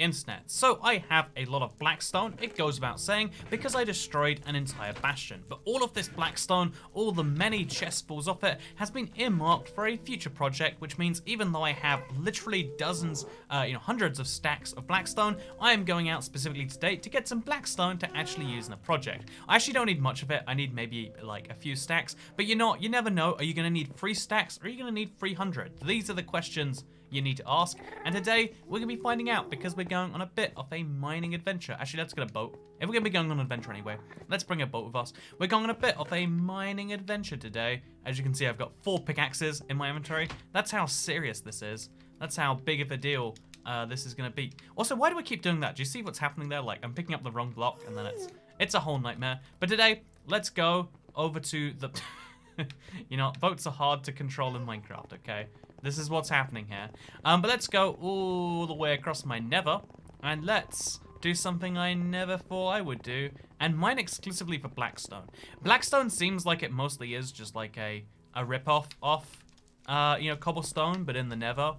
internet. So I have a lot of Blackstone, it goes without saying, because I destroyed an entire bastion. But all of this Blackstone, all the many chestfuls of it, has been earmarked for a future project, which means even though I have literally dozens, hundreds of stacks of Blackstone, I am going out specifically today to get some Blackstone to actually use in a project. I actually don't need much of it, I need maybe like a few stacks, but you never know, are you going to need 3 stacks or are you going to need 300? These are the questions you need to ask, and today we're going to be finding out because we're going on a bit of a mining adventure. Actually, let's get a boat. If we're going to be going on an adventure anyway, let's bring a boat with us. We're going on a bit of a mining adventure today. As you can see, I've got 4 pickaxes in my inventory. That's how serious this is. That's how big of a deal this is going to be. Also, why do I keep doing that? Do you see what's happening there? Like, I'm picking up the wrong block, and then it's a whole nightmare. But today, let's go over to the... boats are hard to control in Minecraft, okay? This is what's happening here. But let's go all the way across my nether, and let's do something I never thought I would do, and mine exclusively for Blackstone. Blackstone seems like it mostly is just like a rip-off of, cobblestone, but in the nether.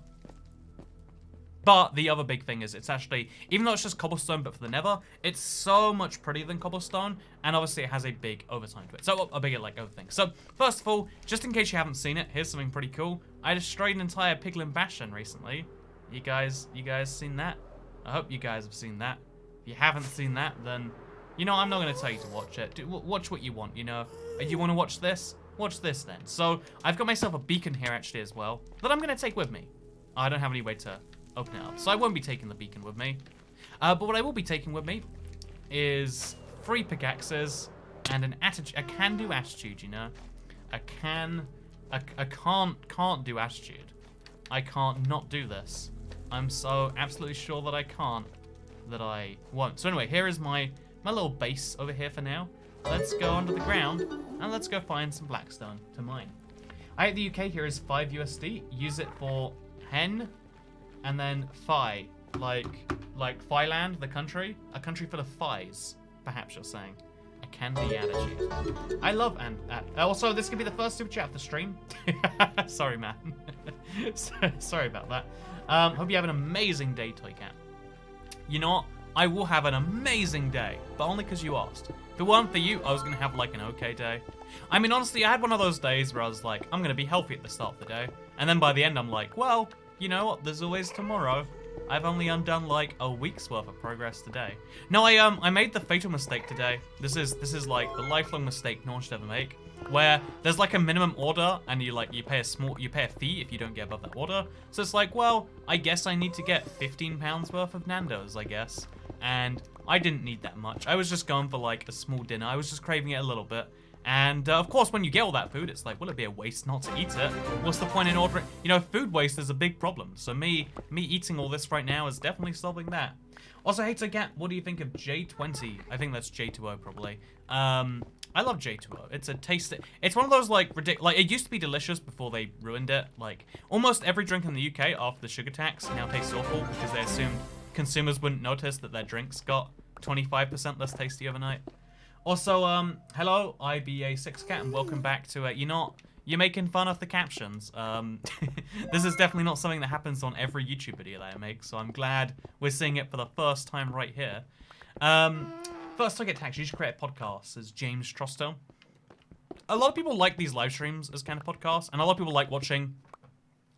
But the other big thing is it's actually, even though it's just cobblestone but for the nether, it's so much prettier than cobblestone, and obviously it has a big overtime to it. So a bigger like other thing. So first of all, just in case you haven't seen it, here's something pretty cool. I destroyed an entire piglin bastion recently. You guys seen that? I hope you guys have seen that. If you haven't seen that, then I'm not gonna tell you to watch it. Watch what you want. If you want to watch this, watch this then. So I've got myself a beacon here actually as well that I'm gonna take with me. I don't have any way to open it up, so I won't be taking the beacon with me. But what I will be taking with me is 3 pickaxes and a can-do attitude. I can't do attitude. I can't not do this. I'm so absolutely sure that I can't, that I won't. So anyway, here is my little base over here for now. Let's go under the ground and let's go find some Blackstone to mine. In the UK, here is 5 USD. Use it for hen. And then Phi, like Philand, the country, a country full of Phis, perhaps you're saying. A candy attitude. I love also, this could be the first super chat of the stream. Sorry, man. Sorry about that. Hope you have an amazing day, Toy Cat. You know what? I will have an amazing day, but only because you asked. If it weren't for you, I was gonna have like an okay day. I mean, honestly, I had one of those days where I was like, I'm gonna be healthy at the start of the day, and then by the end, I'm like, well. You know what? There's always tomorrow. I've only undone like a week's worth of progress today. No, I made the fatal mistake today. This is like the lifelong mistake no one should ever make, where there's like a minimum order and you pay a fee if you don't get above that order. So it's like, well, I guess I need to get 15 pounds worth of Nando's, I guess. And I didn't need that much. I was just going for like a small dinner. I was just craving it a little bit. And of course, when you get all that food, it's like, will it be a waste not to eat it? What's the point in ordering? Food waste is a big problem. So me eating all this right now is definitely solving that. Also, hey, Gat, what do you think of J20? I think that's J2O probably. I love J2O. It's a taste. It's one of those like ridiculous. Like it used to be delicious before they ruined it. Like almost every drink in the UK after the sugar tax now tastes awful because they assumed consumers wouldn't notice that their drinks got 25% less tasty overnight. Also, hello, IBA6Cat, and welcome back to, you're making fun of the captions. This is definitely not something that happens on every YouTube video that I make, so I'm glad we're seeing it for the first time right here. First, I get taxed. You should create a podcast, says James Trosto. A lot of people like these live streams as kind of podcasts, and a lot of people like watching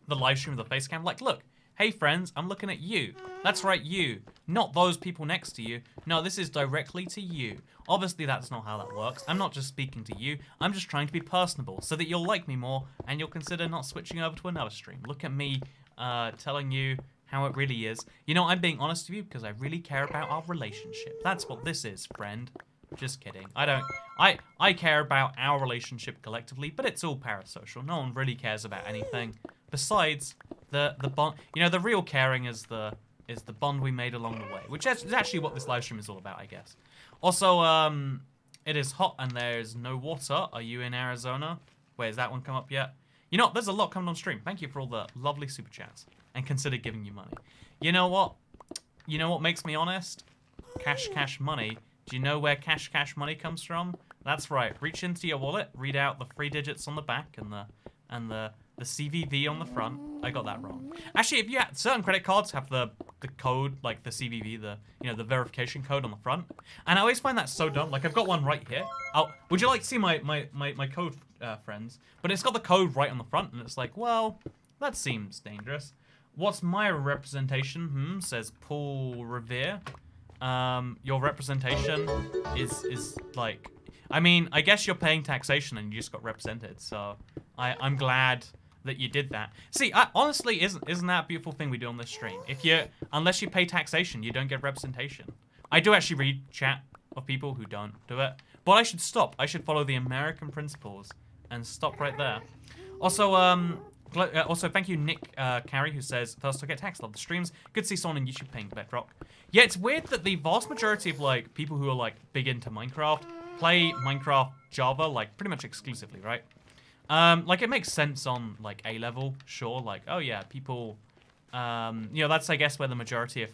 the live stream with the face cam. Like, look. Hey friends, I'm looking at you. That's right, you. Not those people next to you. No, this is directly to you. Obviously, that's not how that works. I'm not just speaking to you. I'm just trying to be personable so that you'll like me more and you'll consider not switching over to another stream. Look at me telling you how it really is. I'm being honest with you because I really care about our relationship. That's what this is, friend. Just kidding. I care about our relationship collectively, but it's all parasocial. No one really cares about anything besides the bond. The real caring is the bond we made along the way, which is actually what this live stream is all about, I guess. Also, it is hot and there's no water. Are you in Arizona? Wait, has that one come up yet? There's a lot coming on stream. Thank you for all the lovely super chats and consider giving you money. You know what? You know what makes me honest? Cash money. Do you know where cash money comes from? That's right. Reach into your wallet, read out the 3 digits on the back and the CVV on the front. I got that wrong. Actually, if you certain credit cards have the the code, like the CVV, the verification code on the front. And I always find that so dumb. Like I've got one right here. Oh, would you like to see my code, friends? But it's got the code right on the front, and it's like, well, that seems dangerous. What's my representation? Says Paul Revere. Your representation is like, I mean, I guess you're paying taxation and you just got represented. So I'm glad that you did that. See, honestly, isn't that a beautiful thing we do on this stream? Unless you pay taxation, you don't get representation. I do actually read chat of people who don't do it, but I should stop. I should follow the American principles and stop right there. Also, thank you, Nick Carey, who says, first to get taxed, love the streams. Good to see someone on YouTube paying Bedrock. Yeah, it's weird that the vast majority of, like, people who are, like, big into Minecraft play Minecraft Java, like, pretty much exclusively, right? Like, it makes sense on, like, A-level, sure. Like, oh, yeah, people, you know, that's, I guess, where the majority of,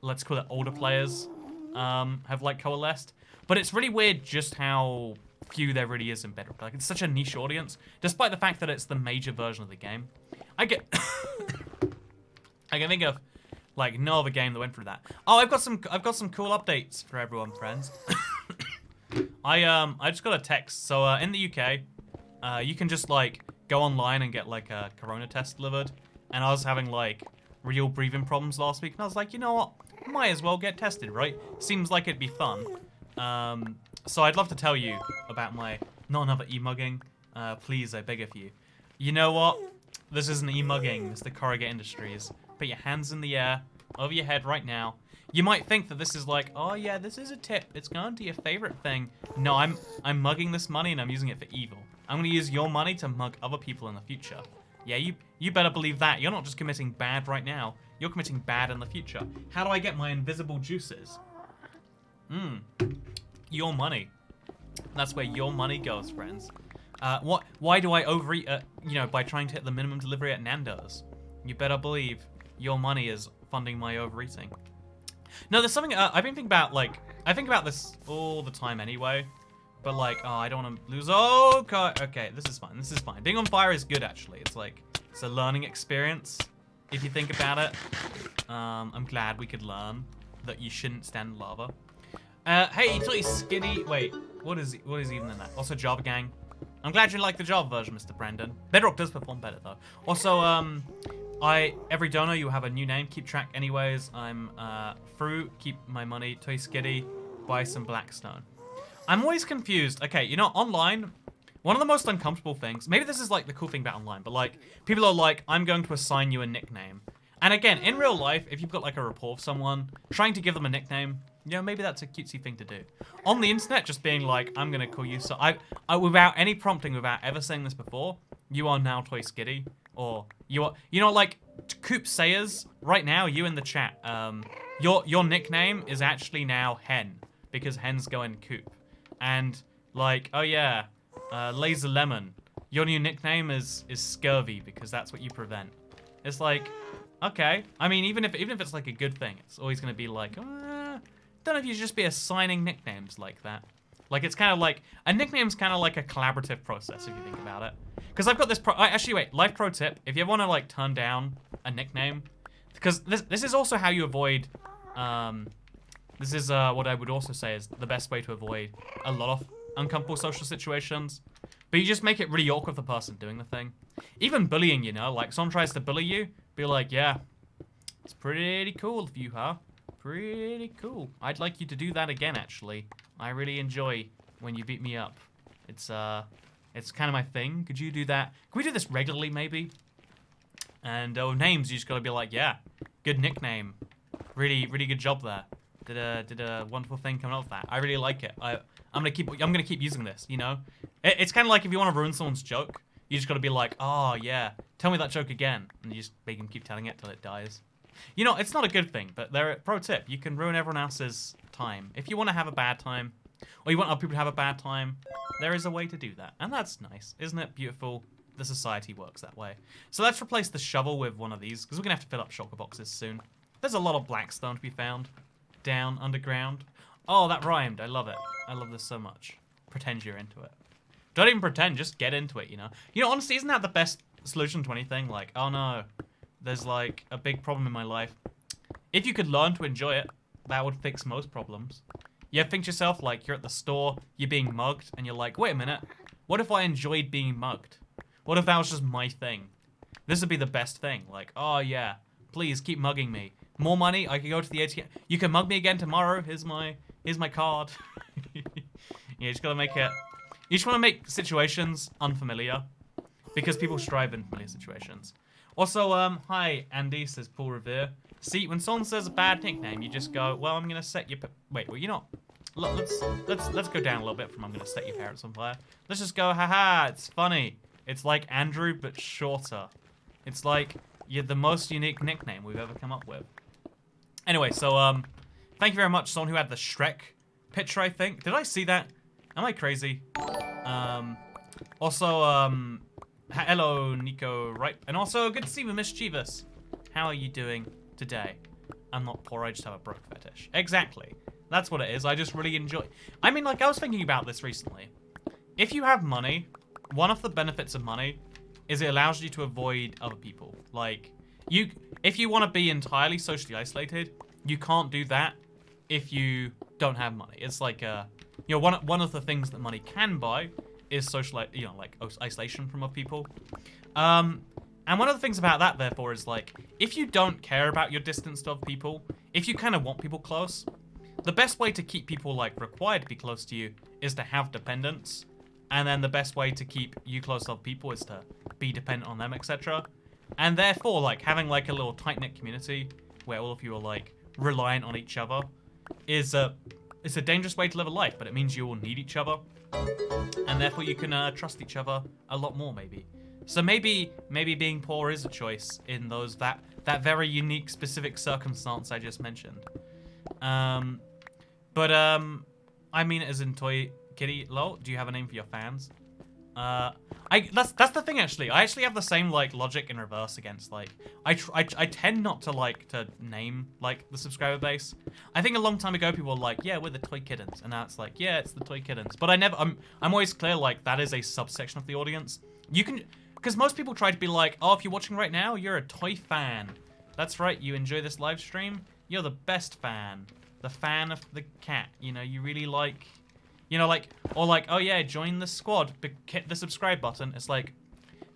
let's call it older players, have, like, coalesced. But it's really weird just how few there really is in Bedrock. Like, it's such a niche audience, despite the fact that it's the major version of the game. I can think of, like, no other game that went through that. Oh, I've got some cool updates for everyone, friends. I just got a text. So, in the UK, you can just, like, go online and get, like, a corona test delivered. And I was having, like, real breathing problems last week. And I was like, you know what? Might as well get tested, right? Seems like it'd be fun. So I'd love to tell you about my not another e-mugging. Please, I beg of you. You know what? This isn't e-mugging, Mr. Corrugate Industries. Put your hands in the air, over your head right now. You might think that this is like, oh yeah, this is a tip. It's going to your favorite thing. No, I'm mugging this money and I'm using it for evil. I'm gonna use your money to mug other people in the future. Yeah, you better believe that. You're not just committing bad right now. You're committing bad in the future. How do I get my invisible juices? Your money. That's where your money goes, friends. Why do I overeat, you know, by trying to hit the minimum delivery at Nando's? You better believe your money is funding my overeating. No, there's something, I've been thinking about, like, I think about this all the time anyway. But, like, oh, I don't want to lose. Oh, God. Okay, this is fine. This is fine. Being on fire is good, actually. It's like, it's a learning experience, if you think about it. I'm glad we could learn that you shouldn't stand lava. Hey, totally skinny. Wait, what is even in that? Also, Java Gang. I'm glad you like the Java version, Mr. Brandon. Bedrock does perform better, though. Also, every donor, you have a new name. Keep track anyways. I'm, Fruit, keep my money. Toy Skitty, buy some Blackstone. I'm always confused. Okay, you know, online, one of the most uncomfortable things, maybe this is like the cool thing about online, but like, people are like, I'm going to assign you a nickname. And again, in real life, if you've got like a rapport with someone, trying to give them a nickname, you know, maybe that's a cutesy thing to do. On the internet, just being like, I'm gonna call you, so I without any prompting, without ever saying this before, you are now Toy Skitty, or you are, you know, like, Coop Sayers, right now, you in the chat, your nickname is actually now Hen, because hens go in coop. And like, oh yeah, Laser Lemon, your new nickname is Scurvy because that's what you prevent. It's like, okay. I mean, even if it's like a good thing, it's always gonna be like, don't know if you should just be assigning nicknames like that. Like, it's kind of like, a nickname's kind of like a collaborative process if you think about it. Because I've got this actually, wait, life pro tip, if you ever want to like turn down a nickname, because this is also how you avoid, this is what I would also say is the best way to avoid a lot of uncomfortable social situations. But you just make it really awkward for the person doing the thing. Even bullying, you know, like someone tries to bully you, be like, yeah, it's pretty cool of you, huh? Pretty cool. I'd like you to do that again, actually. I really enjoy when you beat me up. It's kind of my thing. Could you do that? Can we do this regularly, maybe? And with names, you just gotta be like, yeah, good nickname. Really, really good job there. Did a wonderful thing coming out of that. I really like it. I'm gonna keep using this. You know, it's kind of like if you want to ruin someone's joke, you just gotta be like, oh yeah, tell me that joke again, and you just make them keep telling it till it dies. You know, it's not a good thing, but pro tip: you can ruin everyone else's time if you want to have a bad time, or you want other people to have a bad time. There is a way to do that, and that's nice, isn't it? Beautiful. The society works that way. So let's replace the shovel with one of these because we're gonna have to fill up shulker boxes soon. There's a lot of Blackstone to be found. Down underground. Oh, that rhymed. I love it. I love this so much. Pretend you're into it. Don't even pretend, just get into it, you know? You know, honestly, isn't that the best solution to anything? Like, oh no, there's like a big problem in my life. if you could learn to enjoy it, that would fix most problems. You ever think to yourself, like, you're at the store, you're being mugged, and you're like, wait a minute, what if I enjoyed being mugged? What if that was just my thing? This would be the best thing. Like, oh yeah, please keep mugging me. More money, I can go to the ATM. You can mug me again tomorrow. Here's my card. You just gotta make it. You just want to make situations unfamiliar, because people strive in familiar situations. Also, hi Andy, says Paul Revere. See, when someone says a bad nickname, you just go, well, I'm gonna set your. Wait, well, you're not. Look, let's go down a little bit from I'm gonna set your parents on fire. Let's just go, haha, it's funny. It's like Andrew, but shorter. It's like you're the most unique nickname we've ever come up with. Anyway, so thank you very much, someone who had the Shrek picture, I think. Did I see that? Am I crazy? Also, hello, Nico, right? And also, good to see you, Mischievous. How are you doing today? I'm not poor, I just have a broke fetish. Exactly. That's what it is. I just really enjoy. I mean, like, I was thinking about this recently. If you have money, one of the benefits of money is it allows you to avoid other people. Like, if you want to be entirely socially isolated, you can't do that if you don't have money. It's like, you know, one of the things that money can buy is social, you know, like isolation from other people. And one of the things about that, therefore, is like, if you don't care about your distance to other people, if you kind of want people close, the best way to keep people, like, required to be close to you is to have dependence. And then the best way to keep you close to other people is to be dependent on them, etc. And therefore, like, having, like, a little tight-knit community where all of you are, like, reliant on each other is it's a dangerous way to live a life, but it means you all need each other. And therefore you can trust each other a lot more, maybe. So maybe being poor is a choice in those that very unique, specific circumstance I just mentioned. I mean, as in Toy Kitty, lol, do you have a name for your fans? That's the thing, actually. I actually have the same, like, logic in reverse against, like, I tend not to, like, to name, like, the subscriber base. I think a long time ago people were like, yeah, we're the Toy Kittens, and now it's like, yeah, it's the Toy Kittens. But I'm always clear, like, that is a subsection of the audience. You can, because most people try to be like, oh, if you're watching right now, you're a toy fan. That's right, you enjoy this live stream, you're the best fan. The fan of the cat, you know, you really like... You know, like, or like, oh yeah, join the squad, hit the subscribe button. It's like,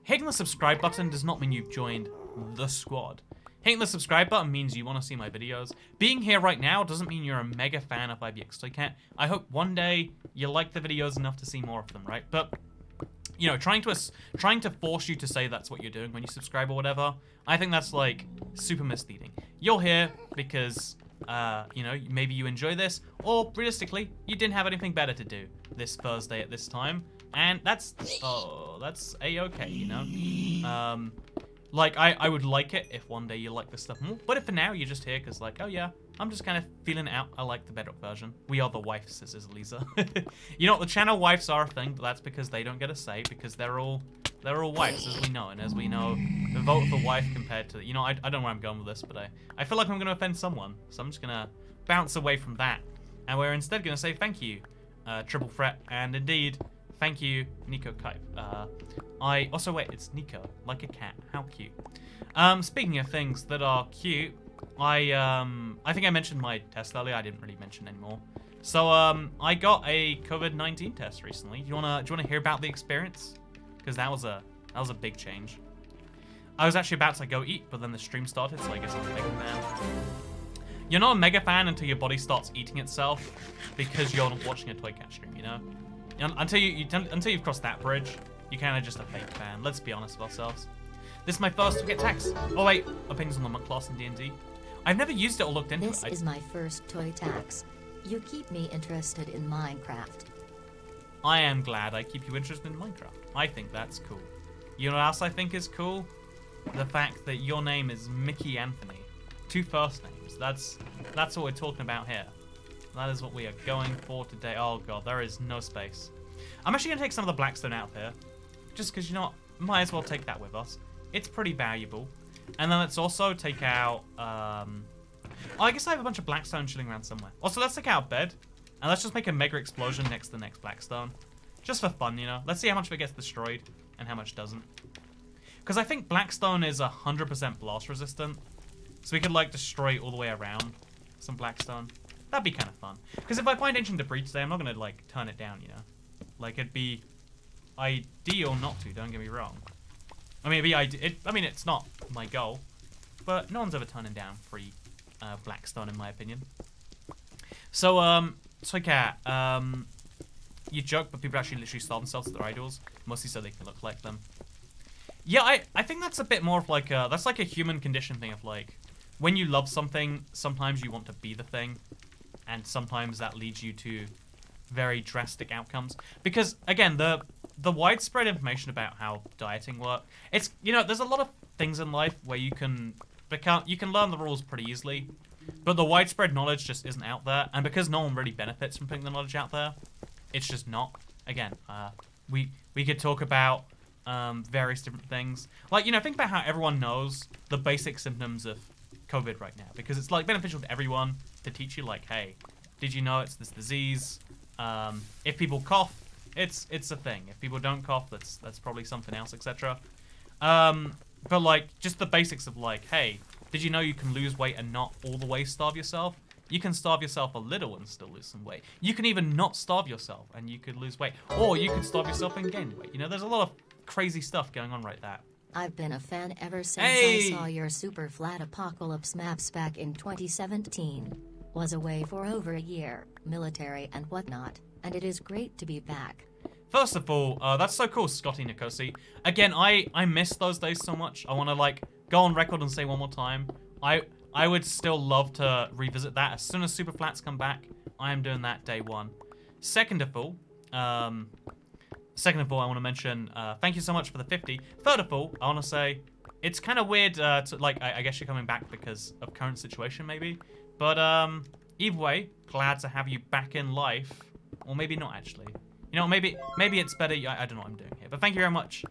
hitting the subscribe button does not mean you've joined the squad. Hitting the subscribe button means you want to see my videos. Being here right now doesn't mean you're a mega fan of IBX Toy Cat. I hope one day you like the videos enough to see more of them, right? But, you know, trying to force you to say that's what you're doing when you subscribe or whatever, I think that's, like, super misleading. You're here because... you know, maybe you enjoy this, or realistically, you didn't have anything better to do this Thursday at this time, and that's a-okay, you know? Like, I would like it if one day you like this stuff more, but if for now you're just here because, like, oh yeah, I'm just kind of feeling it out, I like the Bedrock version. We are the wives, says Lisa. You know, the channel wives are a thing, but that's because they don't get a say, because they're all wives, as we know, and as we know, the vote of the wife compared to, you know, I don't know where I'm going with this, but I feel like I'm going to offend someone, so I'm just going to bounce away from that, and we're instead going to say thank you, Triple Threat, and indeed, thank you, Nico Kipe. Also, wait, it's Nico, like a cat, how cute. Speaking of things that are cute, I think I mentioned my test earlier, I didn't really mention anymore. So, I got a COVID-19 test recently. Do you wanna hear about the experience? Because that was a big change. I was actually about to go eat, but then the stream started, so I guess I'm a mega fan. You're not a mega fan until your body starts eating itself, because you're watching a Toy Cat stream, you know? Until you've crossed that bridge, you're kind of just a fake fan. Let's be honest with ourselves. This is my first to get tax. Oh wait, opinions on the monk class in D&D. I've never used it or looked into it. This is my first toy tax. You keep me interested in Minecraft. I am glad I keep you interested in Minecraft. I think that's cool. You know what else I think is cool? The fact that your name is Mickey Anthony. 2 first names. That's what we're talking about here. That is what we are going for today. Oh god, there is no space. I'm actually going to take some of the Blackstone out here. Just because, you know what? Might as well take that with us. It's pretty valuable. And then let's also take out... Oh, I guess I have a bunch of Blackstone chilling around somewhere. Also, let's take out a bed. And let's just make a mega explosion next to the next Blackstone. Just for fun, you know? Let's see how much of it gets destroyed and how much doesn't. Because I think Blackstone is 100% blast resistant. So we could, like, destroy it all the way around some Blackstone. That'd be kind of fun. Because if I find ancient debris today, I'm not going to, like, turn it down, you know? Like, it'd be ideal not to, don't get me wrong. I mean, it's not my goal. But no one's ever turning down free Blackstone, in my opinion. So, Toy Cat, you joke, but people actually literally starve themselves to their idols, mostly so they can look like them. Yeah, I think that's a bit more of like that's like a human condition thing of like, when you love something, sometimes you want to be the thing, and sometimes that leads you to very drastic outcomes. Because again, the widespread information about how dieting works, it's, you know, there's a lot of things in life where you can learn the rules pretty easily, but the widespread knowledge just isn't out there, and because no one really benefits from putting the knowledge out there, it's just not. Again, we could talk about various different things. Like, you know, think about how everyone knows the basic symptoms of COVID right now, because it's like beneficial to everyone to teach you, like, hey, did you know it's this disease? If people cough, it's a thing. If people don't cough, that's probably something else, etc. But like, just the basics of like, hey, did you know you can lose weight and not all the way starve yourself? You can starve yourself a little and still lose some weight. You can even not starve yourself and you could lose weight. Or you could starve yourself and gain weight. You know, there's a lot of crazy stuff going on right there. I've been a fan ever since I saw your super flat apocalypse maps back in 2017. Was away for over a year, military and whatnot, and it is great to be back. First of all, that's so cool, Scotty Nikosi. Again, I miss those days so much. I want to, like, go on record and say one more time, I would still love to revisit that. As soon as Super Flats come back, I am doing that day one. Second of all, I want to mention, thank you so much for the 50. Third of all, I want to say, it's kind of weird, I guess you're coming back because of current situation, maybe. But, either way, glad to have you back in life. Or maybe not, actually. You know, maybe it's better. I don't know what I'm doing here. But thank you very much,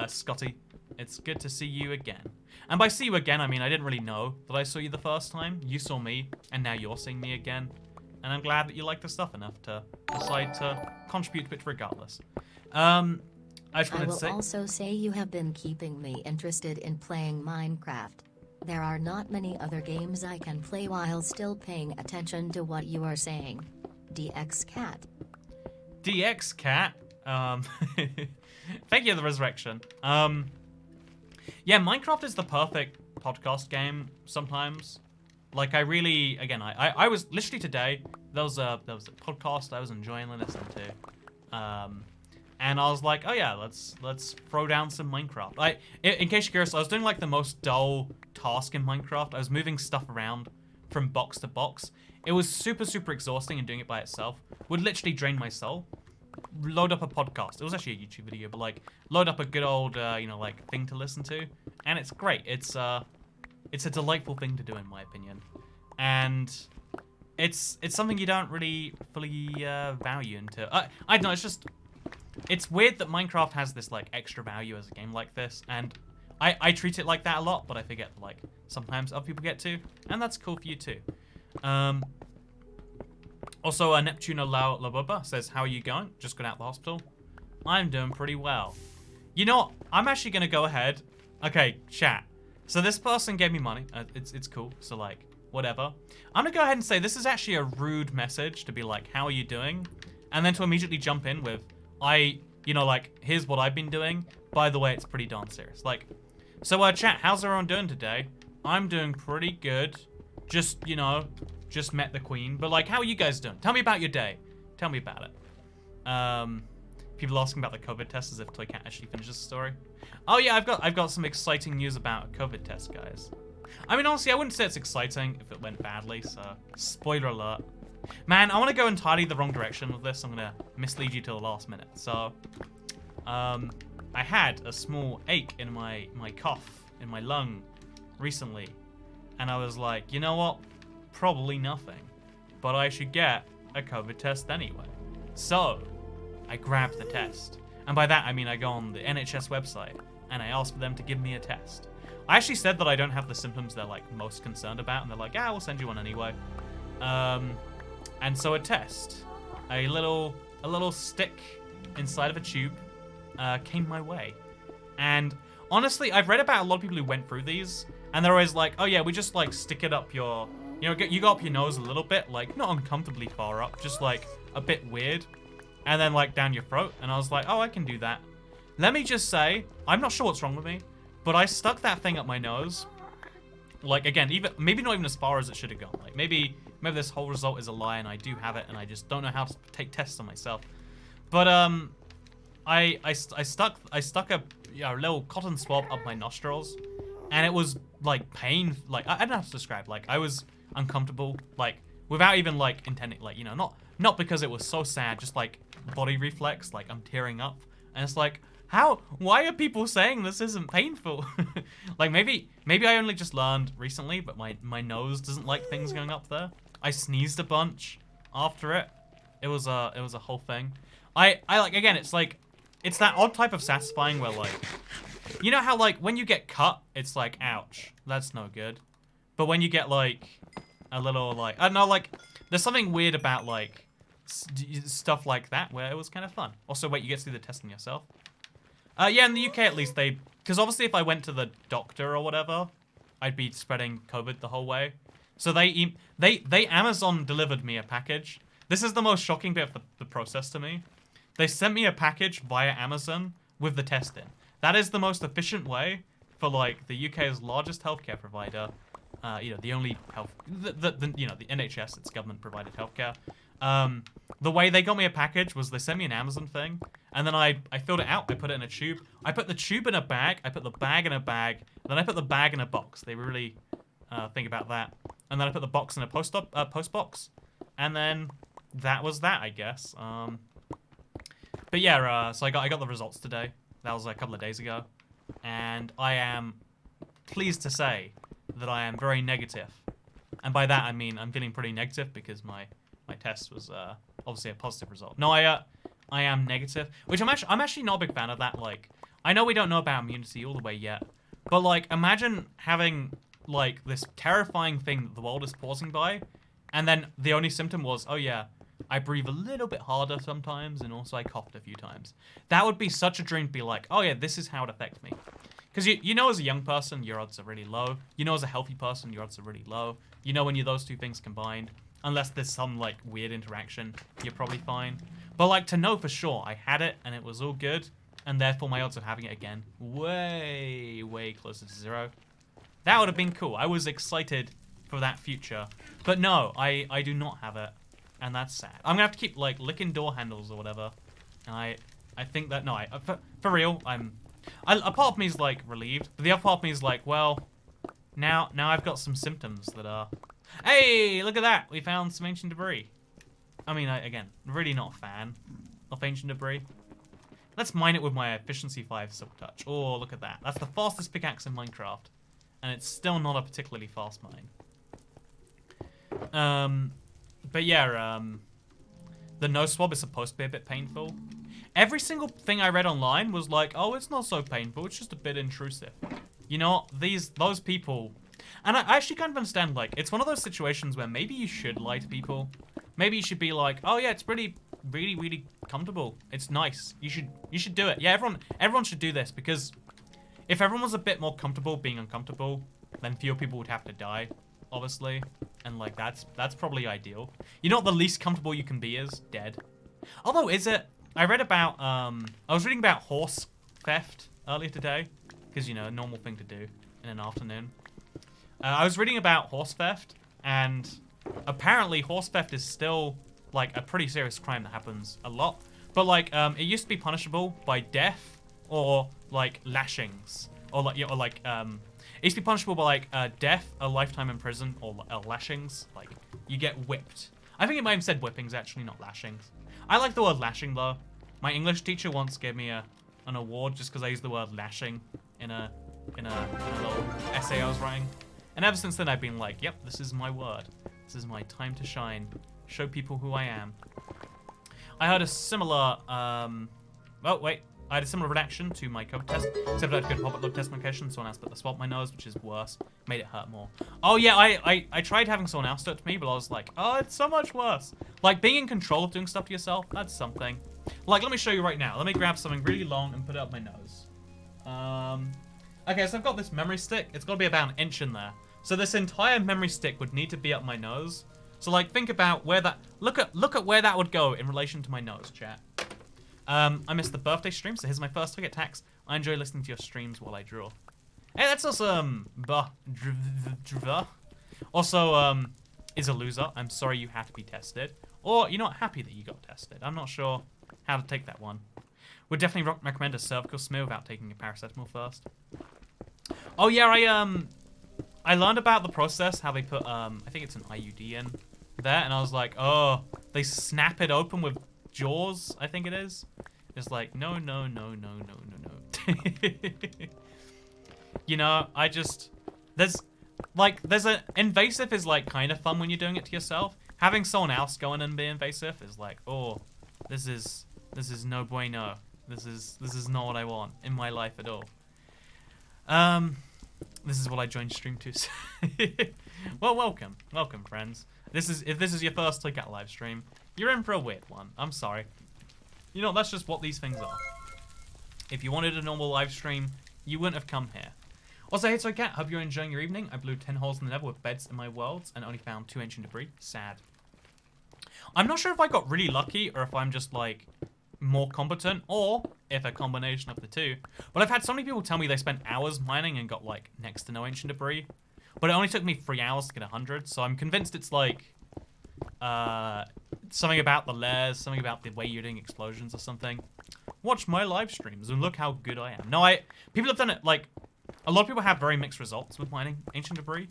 Scotty. It's good to see you again. And by see you again, I mean I didn't really know that I saw you the first time. You saw me, and now you're seeing me again. And I'm glad that you like the stuff enough to decide to contribute to it regardless. I will also say you have been keeping me interested in playing Minecraft. There are not many other games I can play while still paying attention to what you are saying. DX Cat. DX Cat? Thank you for the resurrection. Yeah, Minecraft is the perfect podcast game sometimes. Like, I really, again, I was literally today, there was a podcast I was enjoying listening to. And I was like, oh yeah, let's throw down some Minecraft. In case you're curious, I was doing like the most dull task in Minecraft. I was moving stuff around from box to box. It was super, super exhausting, and doing it by itself would literally drain my soul. Load up a podcast. It was actually a YouTube video, but like, load up a good old, like, thing to listen to, and it's great. It's a delightful thing to do, in my opinion, and it's something you don't really fully value into. I don't know. It's weird that Minecraft has this like extra value as a game like this, and I treat it like that a lot, but I forget that, like, sometimes other people get to, and that's cool for you too. Also, Neptuno Labubba says, how are you going? Just got out of the hospital. I'm doing pretty well. You know what? I'm actually going to go ahead. Okay, chat. So this person gave me money. It's cool. So, like, whatever. I'm going to go ahead and say this is actually a rude message to be like, how are you doing? And then to immediately jump in with, here's what I've been doing. By the way, it's pretty darn serious. Like, so, chat, how's everyone doing today? I'm doing pretty good. Just met the queen. But, like, how are you guys doing? Tell me about your day. Tell me about it. People asking about the COVID test as if Toy Cat actually finishes the story. Oh, yeah, I've got some exciting news about a COVID test, guys. I mean, honestly, I wouldn't say it's exciting if it went badly, so spoiler alert. Man, I want to go entirely the wrong direction with this. I'm going to mislead you till the last minute. So, I had a small ache in my cough, in my lung recently. And I was like, you know what? Probably nothing. But I should get a COVID test anyway. So, I grabbed the test. And by that, I mean I go on the NHS website and I ask for them to give me a test. I actually said that I don't have the symptoms they're, like, most concerned about. And they're like, we'll send you one anyway. And so a test, a little stick inside of a tube, came my way. And honestly, I've read about a lot of people who went through these, And they're always like, oh yeah, we just like stick it up your, you know, you go up your nose a little bit, like not uncomfortably far up, just like a bit weird. And then like down your throat. And I was like, oh, I can do that. Let me just say, I'm not sure what's wrong with me, but I stuck that thing up my nose. Like, again, even maybe not even as far as it should have gone. Like, maybe this whole result is a lie and I do have it and I just don't know how to take tests on myself. But, I stuck a little cotton swab up my nostrils and it was, like, pain. Like, I don't know how to describe. Like, I was uncomfortable, like, without even, like, intending, like, you know, not because it was so sad, just, like, body reflex, like, I'm tearing up. And it's like, why are people saying this isn't painful? Like, maybe I only just learned recently, but my nose doesn't like things going up there. I sneezed a bunch after it. It was a whole thing. I like, again, it's like, it's that odd type of satisfying where, like, you know how, like, when you get cut, it's like, ouch, that's no good. But when you get, like, a little, like, I don't know, like, there's something weird about, like, stuff like that where it was kind of fun. Also, wait, you get to do the testing yourself? Yeah, in the UK at least, because obviously if I went to the doctor or whatever, I'd be spreading COVID the whole way. So they Amazon delivered me a package. This is the most shocking bit of the process to me. They sent me a package via Amazon with the test in. That is the most efficient way for, like, the UK's largest healthcare provider. You know, the only you know, the NHS, it's government provided healthcare. The way they got me a package was they sent me an Amazon thing, and then I filled it out, I put it in a tube. I put the tube in a bag, I put the bag in a bag, then I put the bag in a box. They really think about that. And then I put the box in a post box, and then that was that, I guess. But yeah, so I got the results today. That was a couple of days ago, and I am pleased to say that I am very negative. And by that I mean I'm feeling pretty negative because my test was obviously a positive result. No, I am negative, which I'm actually not a big fan of that. Like, I know we don't know about immunity all the way yet, but like, imagine having like this terrifying thing that the world is pausing by, and then the only symptom was, oh yeah, I breathe a little bit harder sometimes, and also I coughed a few times. That would be such a dream to be like, oh yeah, this is how it affects me. Because you know, as a young person, your odds are really low. You know, as a healthy person, your odds are really low. You know, when you're those two things combined, unless there's some, like, weird interaction, you're probably fine. But, like, to know for sure, I had it, and it was all good, and therefore my odds of having it again, way, way closer to 0. That would have been cool. I was excited for that future. But no, I do not have it, and that's sad. I'm gonna have to keep, like, licking door handles or whatever. And I think that, no, for real, a part of me is, like, relieved, but the other part of me is like, well, now I've got some symptoms that are... Hey, look at that! We found some ancient debris. I mean, again, really not a fan of ancient debris. Let's mine it with my efficiency 5 silk touch. Oh, look at that. That's the fastest pickaxe in Minecraft. And it's still not a particularly fast mine. But yeah, the nose swab is supposed to be a bit painful. Every single thing I read online was like, oh, it's not so painful, it's just a bit intrusive. You know, those people... And I actually kind of understand, like, it's one of those situations where maybe you should lie to people. Maybe you should be like, oh yeah, it's really, really, really comfortable. It's nice. You should do it. Yeah, everyone should do this, because if everyone was a bit more comfortable being uncomfortable, then fewer people would have to die, obviously. And like, that's probably ideal. You know what the least comfortable you can be is? Dead. Although, is it? I read about, I was reading about horse theft earlier today, because, you know, a normal thing to do in an afternoon. I was reading about horse theft, and apparently horse theft is still, like, a pretty serious crime that happens a lot. But, like, it used to be punishable by death or, like, lashings. Or, like, it used to be punishable by, like, death, a lifetime in prison, or lashings. Like, you get whipped. I think it might have said whippings, actually, not lashings. I like the word lashing, though. My English teacher once gave me an award just because I used the word lashing in a little essay I was writing. And ever since then, I've been like, yep, this is my word. This is my time to shine. Show people who I am. I heard a similar, oh, wait. I had a similar reaction to my COVID test, except I had to go to public blood test location. Someone else put the swab in my nose, which is worse. Made it hurt more. Oh, yeah, I tried having someone else do it to me, but I was like, oh, it's so much worse. Like, being in control of doing stuff to yourself, that's something. Like, let me show you right now. Let me grab something really long and put it up my nose. Okay, so I've got this memory stick. It's got to be about an inch in there. So this entire memory stick would need to be up my nose. So like, think about where that. Look at where that would go in relation to my nose, chat. I missed the birthday stream, so here's my first look at tax. I enjoy listening to your streams while I draw. Hey, that's also also is a loser. I'm sorry you had to be tested, or you're not happy that you got tested. I'm not sure how to take that one. Would definitely recommend a cervical smear without taking a paracetamol first. Oh yeah, I learned about the process, how they put I think it's an IUD in there, and I was like, oh, they snap it open with jaws, I think it is. It's like, no. You know, there's an invasive is like kind of fun when you're doing it to yourself. Having someone else go in and be invasive is like, oh, this is no bueno. This is not what I want in my life at all. This is what I joined stream to. Well, welcome, friends. If this is your first look at live stream, you're in for a weird one. I'm sorry. You know, that's just what these things are. If you wanted a normal live stream, you wouldn't have come here. Also, hey, so Cat, hope you're enjoying your evening. I blew 10 holes in the nether with beds in my worlds and only found 2 ancient debris. Sad. I'm not sure if I got really lucky or if I'm just like more competent or if a combination of the two. But I've had so many people tell me they spent hours mining and got like next to no ancient debris. But it only took me 3 hours to get 100, so I'm convinced it's like something about the layers, something about the way you're doing explosions or something. Watch my live streams and look how good I am. No, people have done it, like, a lot of people have very mixed results with mining ancient debris.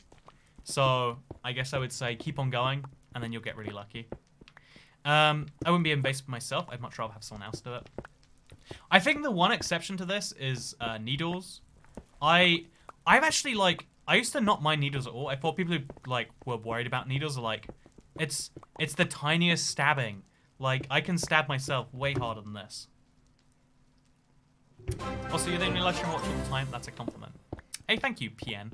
So I guess I would say keep on going and then you'll get really lucky. I wouldn't be invasive myself. I'd much rather have someone else do it. I think the one exception to this is needles. I've actually, like, I used to not mind needles at all. I thought people who, like, were worried about needles are like, it's the tiniest stabbing. Like, I can stab myself way harder than this. Also, you didn't realize you're watching all the time. That's a compliment. Hey, thank you, PN.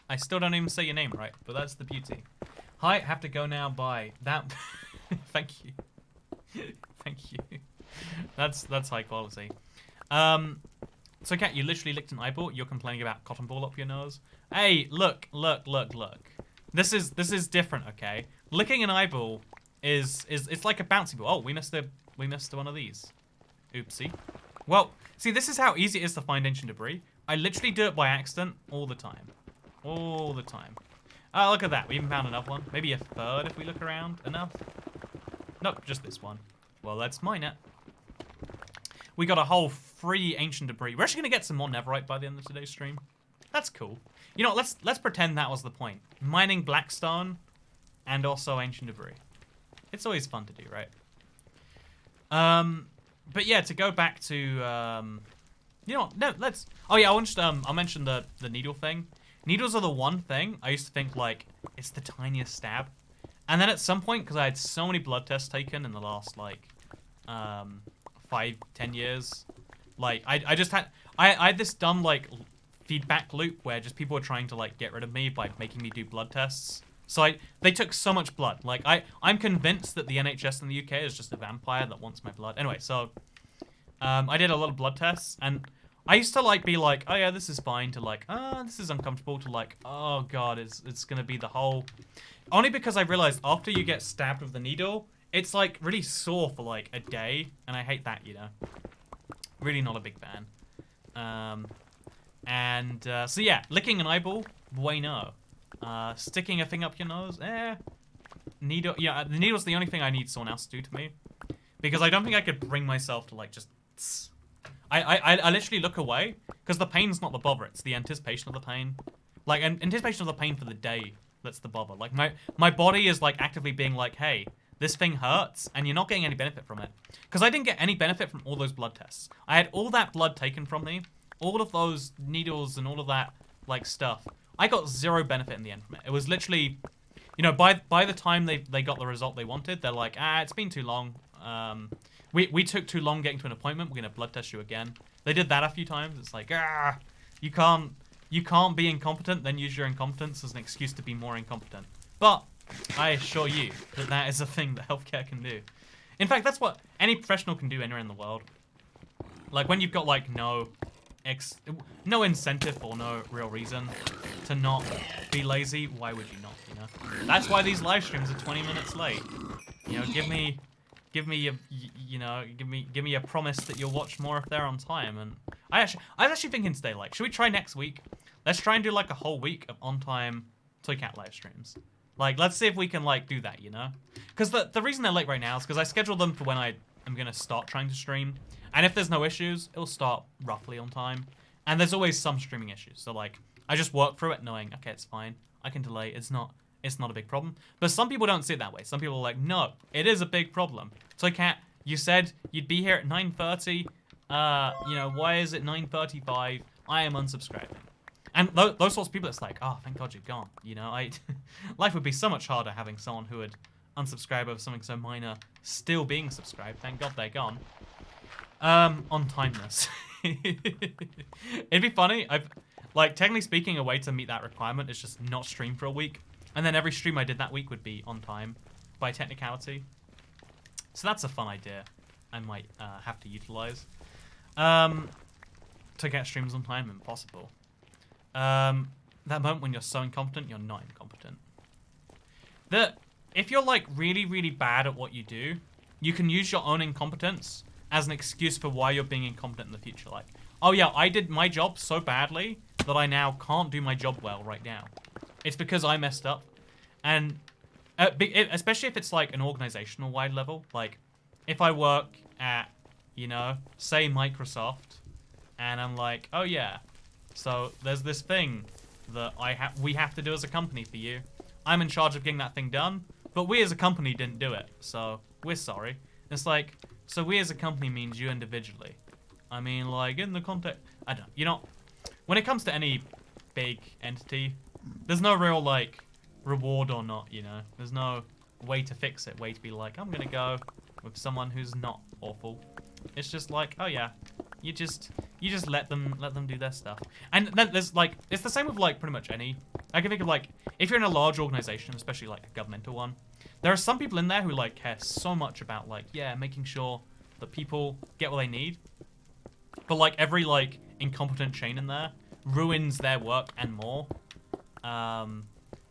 I still don't even say your name right, but that's the beauty. Hi, have to go now. Bye. That. Thank you. Thank you. That's high quality. So, Kat, you literally licked an eyeball. You're complaining about cotton ball up your nose. Hey, look. This is different, okay? Licking an eyeball is it's like a bouncy ball. Oh, we missed one of these. Oopsie. Well, see, this is how easy it is to find ancient debris. I literally do it by accident all the time. All the time. Oh, look at that. We even found another one. Maybe a third if we look around enough. Nope, just this one. Well, let's mine it. We got a whole 3 ancient debris. We're actually going to get some more netherite by the end of today's stream. That's cool. You know, let's pretend that was the point. Mining Blackstone and also ancient debris. It's always fun to do, right? But yeah, to go back to, you know what, no, let's, oh yeah, I'll mention the needle thing. Needles are the one thing I used to think, like, it's the tiniest stab. And then at some point, because I had so many blood tests taken in the last, like, 5-10 years, like, I just had, I had this dumb, like, feedback loop where just people were trying to, like, get rid of me by making me do blood tests. So they took so much blood. Like, I'm convinced that the NHS in the UK is just a vampire that wants my blood. Anyway, so I did a lot of blood tests, and I used to, like, be like, oh yeah, this is fine, to like, this is uncomfortable, to like, oh god, it's gonna be the whole... Only because I realized after you get stabbed with the needle, it's, like, really sore for, like, a day, and I hate that, you know. Really not a big fan. So yeah, licking an eyeball, bueno. Sticking a thing up your nose, Needle, yeah, the needle's the only thing I need someone else to do to me. Because I don't think I could bring myself to, like, just... I literally look away, because the pain's not the bother, it's the anticipation of the pain. Like, anticipation of the pain for the day that's the bother. Like, my body is, like, actively being like, hey, this thing hurts, and you're not getting any benefit from it. Because I didn't get any benefit from all those blood tests. I had all that blood taken from me, all of those needles and all of that, like, stuff. I got 0 benefit in the end from it. It was literally, you know, by the time they got the result they wanted, they're like, it's been too long. We took too long getting to an appointment. We're gonna blood test you again. They did that a few times. It's like, you can't be incompetent, then use your incompetence as an excuse to be more incompetent. But I assure you that is a thing that healthcare can do. In fact, that's what any professional can do anywhere in the world. Like when you've got like no no incentive or no real reason to not be lazy, why would you not, you know? That's why these live streams are 20 minutes late. You know, give me a promise that you'll watch more if they're on time. And I was actually thinking today, like, should we try next week? Let's try and do like a whole week of on time Toy Cat live streams. Like, let's see if we can like do that, you know? Because the reason they're late right now is because I scheduled them for when I am gonna start trying to stream. And if there's no issues, it'll start roughly on time. And there's always some streaming issues. So like, I just work through it knowing, okay, it's fine. I can delay. It's not a big problem. But some people don't see it that way. Some people are like, no, it is a big problem. Toy Cat, you said you'd be here at 9:30. You know, why is it 9:35? I am unsubscribing. And those sorts of people, it's like, oh, thank God you're gone. You know, life would be so much harder having someone who would unsubscribe over something so minor still being subscribed. Thank God they're gone. On timeness. It'd be funny. Like, technically speaking, a way to meet that requirement is just not stream for a week. And then every stream I did that week would be on time by technicality. So that's a fun idea I might have to utilize. To get streams on time, impossible. That moment when you're so incompetent, you're not incompetent. If you're like really, really bad at what you do, you can use your own incompetence as an excuse for why you're being incompetent in the future. Like, oh yeah, I did my job so badly that I now can't do my job well right now. It's because I messed up. And especially if it's like an organizational wide level. Like, if I work at, you know, say Microsoft, and I'm like, oh yeah, so there's this thing that we have to do as a company for you. I'm in charge of getting that thing done, but we as a company didn't do it, so we're sorry. It's like, so we as a company means you individually. I mean, like, in the context, I don't know, you know, when it comes to any big entity, there's no real, like, reward or not, you know? There's no way to fix it, way to be like, I'm gonna go with someone who's not awful. It's just like, oh yeah, you just let them do their stuff. And then there's like, it's the same with like pretty much any, I can think of like, if you're in a large organization, especially like a governmental one, there are some people in there who like care so much about like, yeah, making sure that people get what they need. But like every like incompetent chain in there ruins their work and more.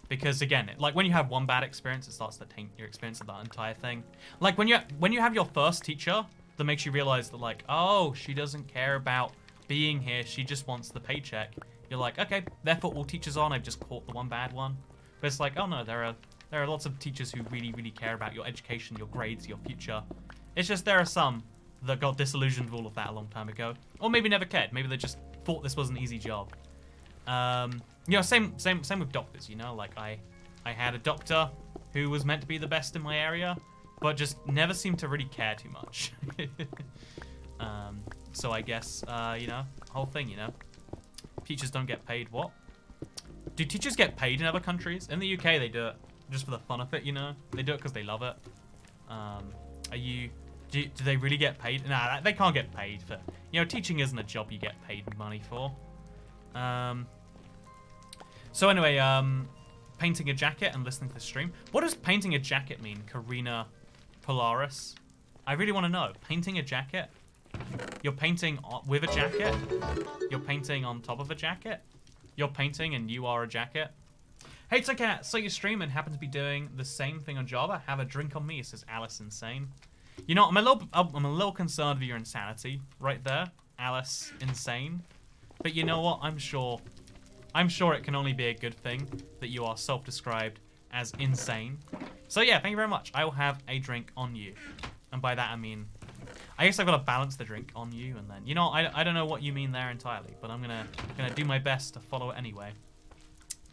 Because again, like when you have one bad experience, it starts to taint your experience of that entire thing. Like when you have your first teacher that makes you realize that like, oh, she doesn't care about being here, she just wants the paycheck. You're like, okay, therefore all teachers are, and I've just caught the one bad one. But it's like, oh no, there are lots of teachers who really, really care about your education, your grades, your future. It's just there are some that got disillusioned with all of that a long time ago. Or maybe never cared. Maybe they just thought this was an easy job. You know, same with doctors, you know, like I had a doctor who was meant to be the best in my area, but just never seemed to really care too much. So I guess, you know, whole thing, you know, teachers don't get paid. What? Do teachers get paid in other countries? In the UK, they do it just for the fun of it, you know? They do it because they love it. Do they really get paid? Nah, they can't get paid for, you know, teaching isn't a job you get paid money for. So anyway, painting a jacket and listening to the stream. What does painting a jacket mean, Karina Polaris? I really want to know. Painting a jacket? You're painting with a jacket? You're painting on top of a jacket? You're painting and you are a jacket? Hey, it's okay. So you stream and happen to be doing the same thing on Java. Have a drink on me, says Alice Insane. You know, I'm a little concerned with your insanity right there, Alice Insane. But you know what? I'm sure it can only be a good thing that you are self-described as insane. So yeah, thank you very much. I will have a drink on you. And by that I mean, I guess I've got to balance the drink on you, and then, you know, I don't know what you mean there entirely, but I'm gonna do my best to follow it anyway.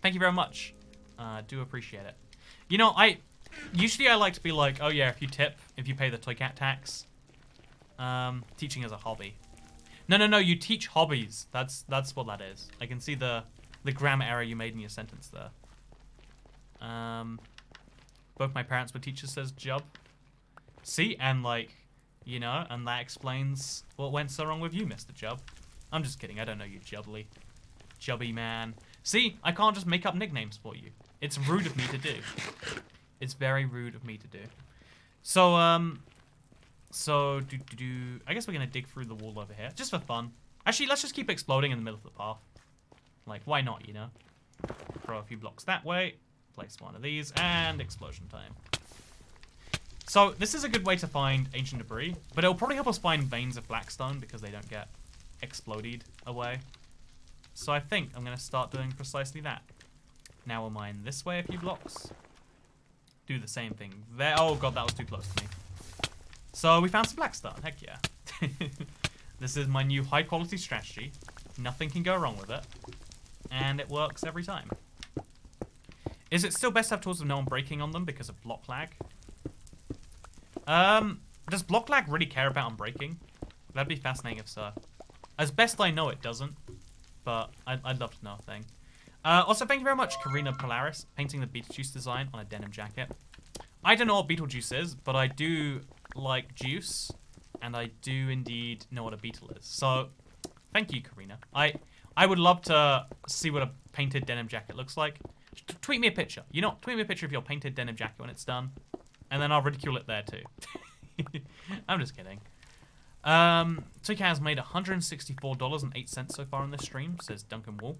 Thank you very much. Do appreciate it. You know, usually I like to be like, oh yeah, if you pay the Toy Cat tax. Teaching is a hobby. No, you teach hobbies. That's what that is. I can see the grammar error you made in your sentence there. Both my parents were teachers, says Job. See, and like, you know, and that explains what went so wrong with you, Mr. Job. I'm just kidding, I don't know you, Jubbly. Jubby man. See, I can't just make up nicknames for you. It's rude of me to do. It's very rude of me to do. So, I guess we're gonna dig through the wall over here, just for fun. Actually, let's just keep exploding in the middle of the path. Like, why not, you know? Throw a few blocks that way. Place one of these, and explosion time. So, this is a good way to find ancient debris, but it'll probably help us find veins of Blackstone because they don't get exploded away. So I think I'm going to start doing precisely that. Now we'll mine this way a few blocks. Do the same thing there. Oh god, that was too close to me. So we found some Blackstone. Heck yeah. This is my new high quality strategy. Nothing can go wrong with it. And it works every time. Is it still best to have tools with no one breaking on them because of block lag? Does block lag really care about unbreaking? That'd be fascinating if so. As best I know, it doesn't. But I'd love to know a thing. Also, thank you very much, Karina Polaris, painting the Beetlejuice design on a denim jacket. I don't know what Beetlejuice is, but I do like juice. And I do indeed know what a beetle is. So, thank you, Karina. I would love to see what a painted denim jacket looks like. Tweet me a picture. You know, tweet me a picture of your painted denim jacket when it's done. And then I'll ridicule it there too. I'm just kidding. Toycat has made $164.08 so far on this stream, says Duncan Wall.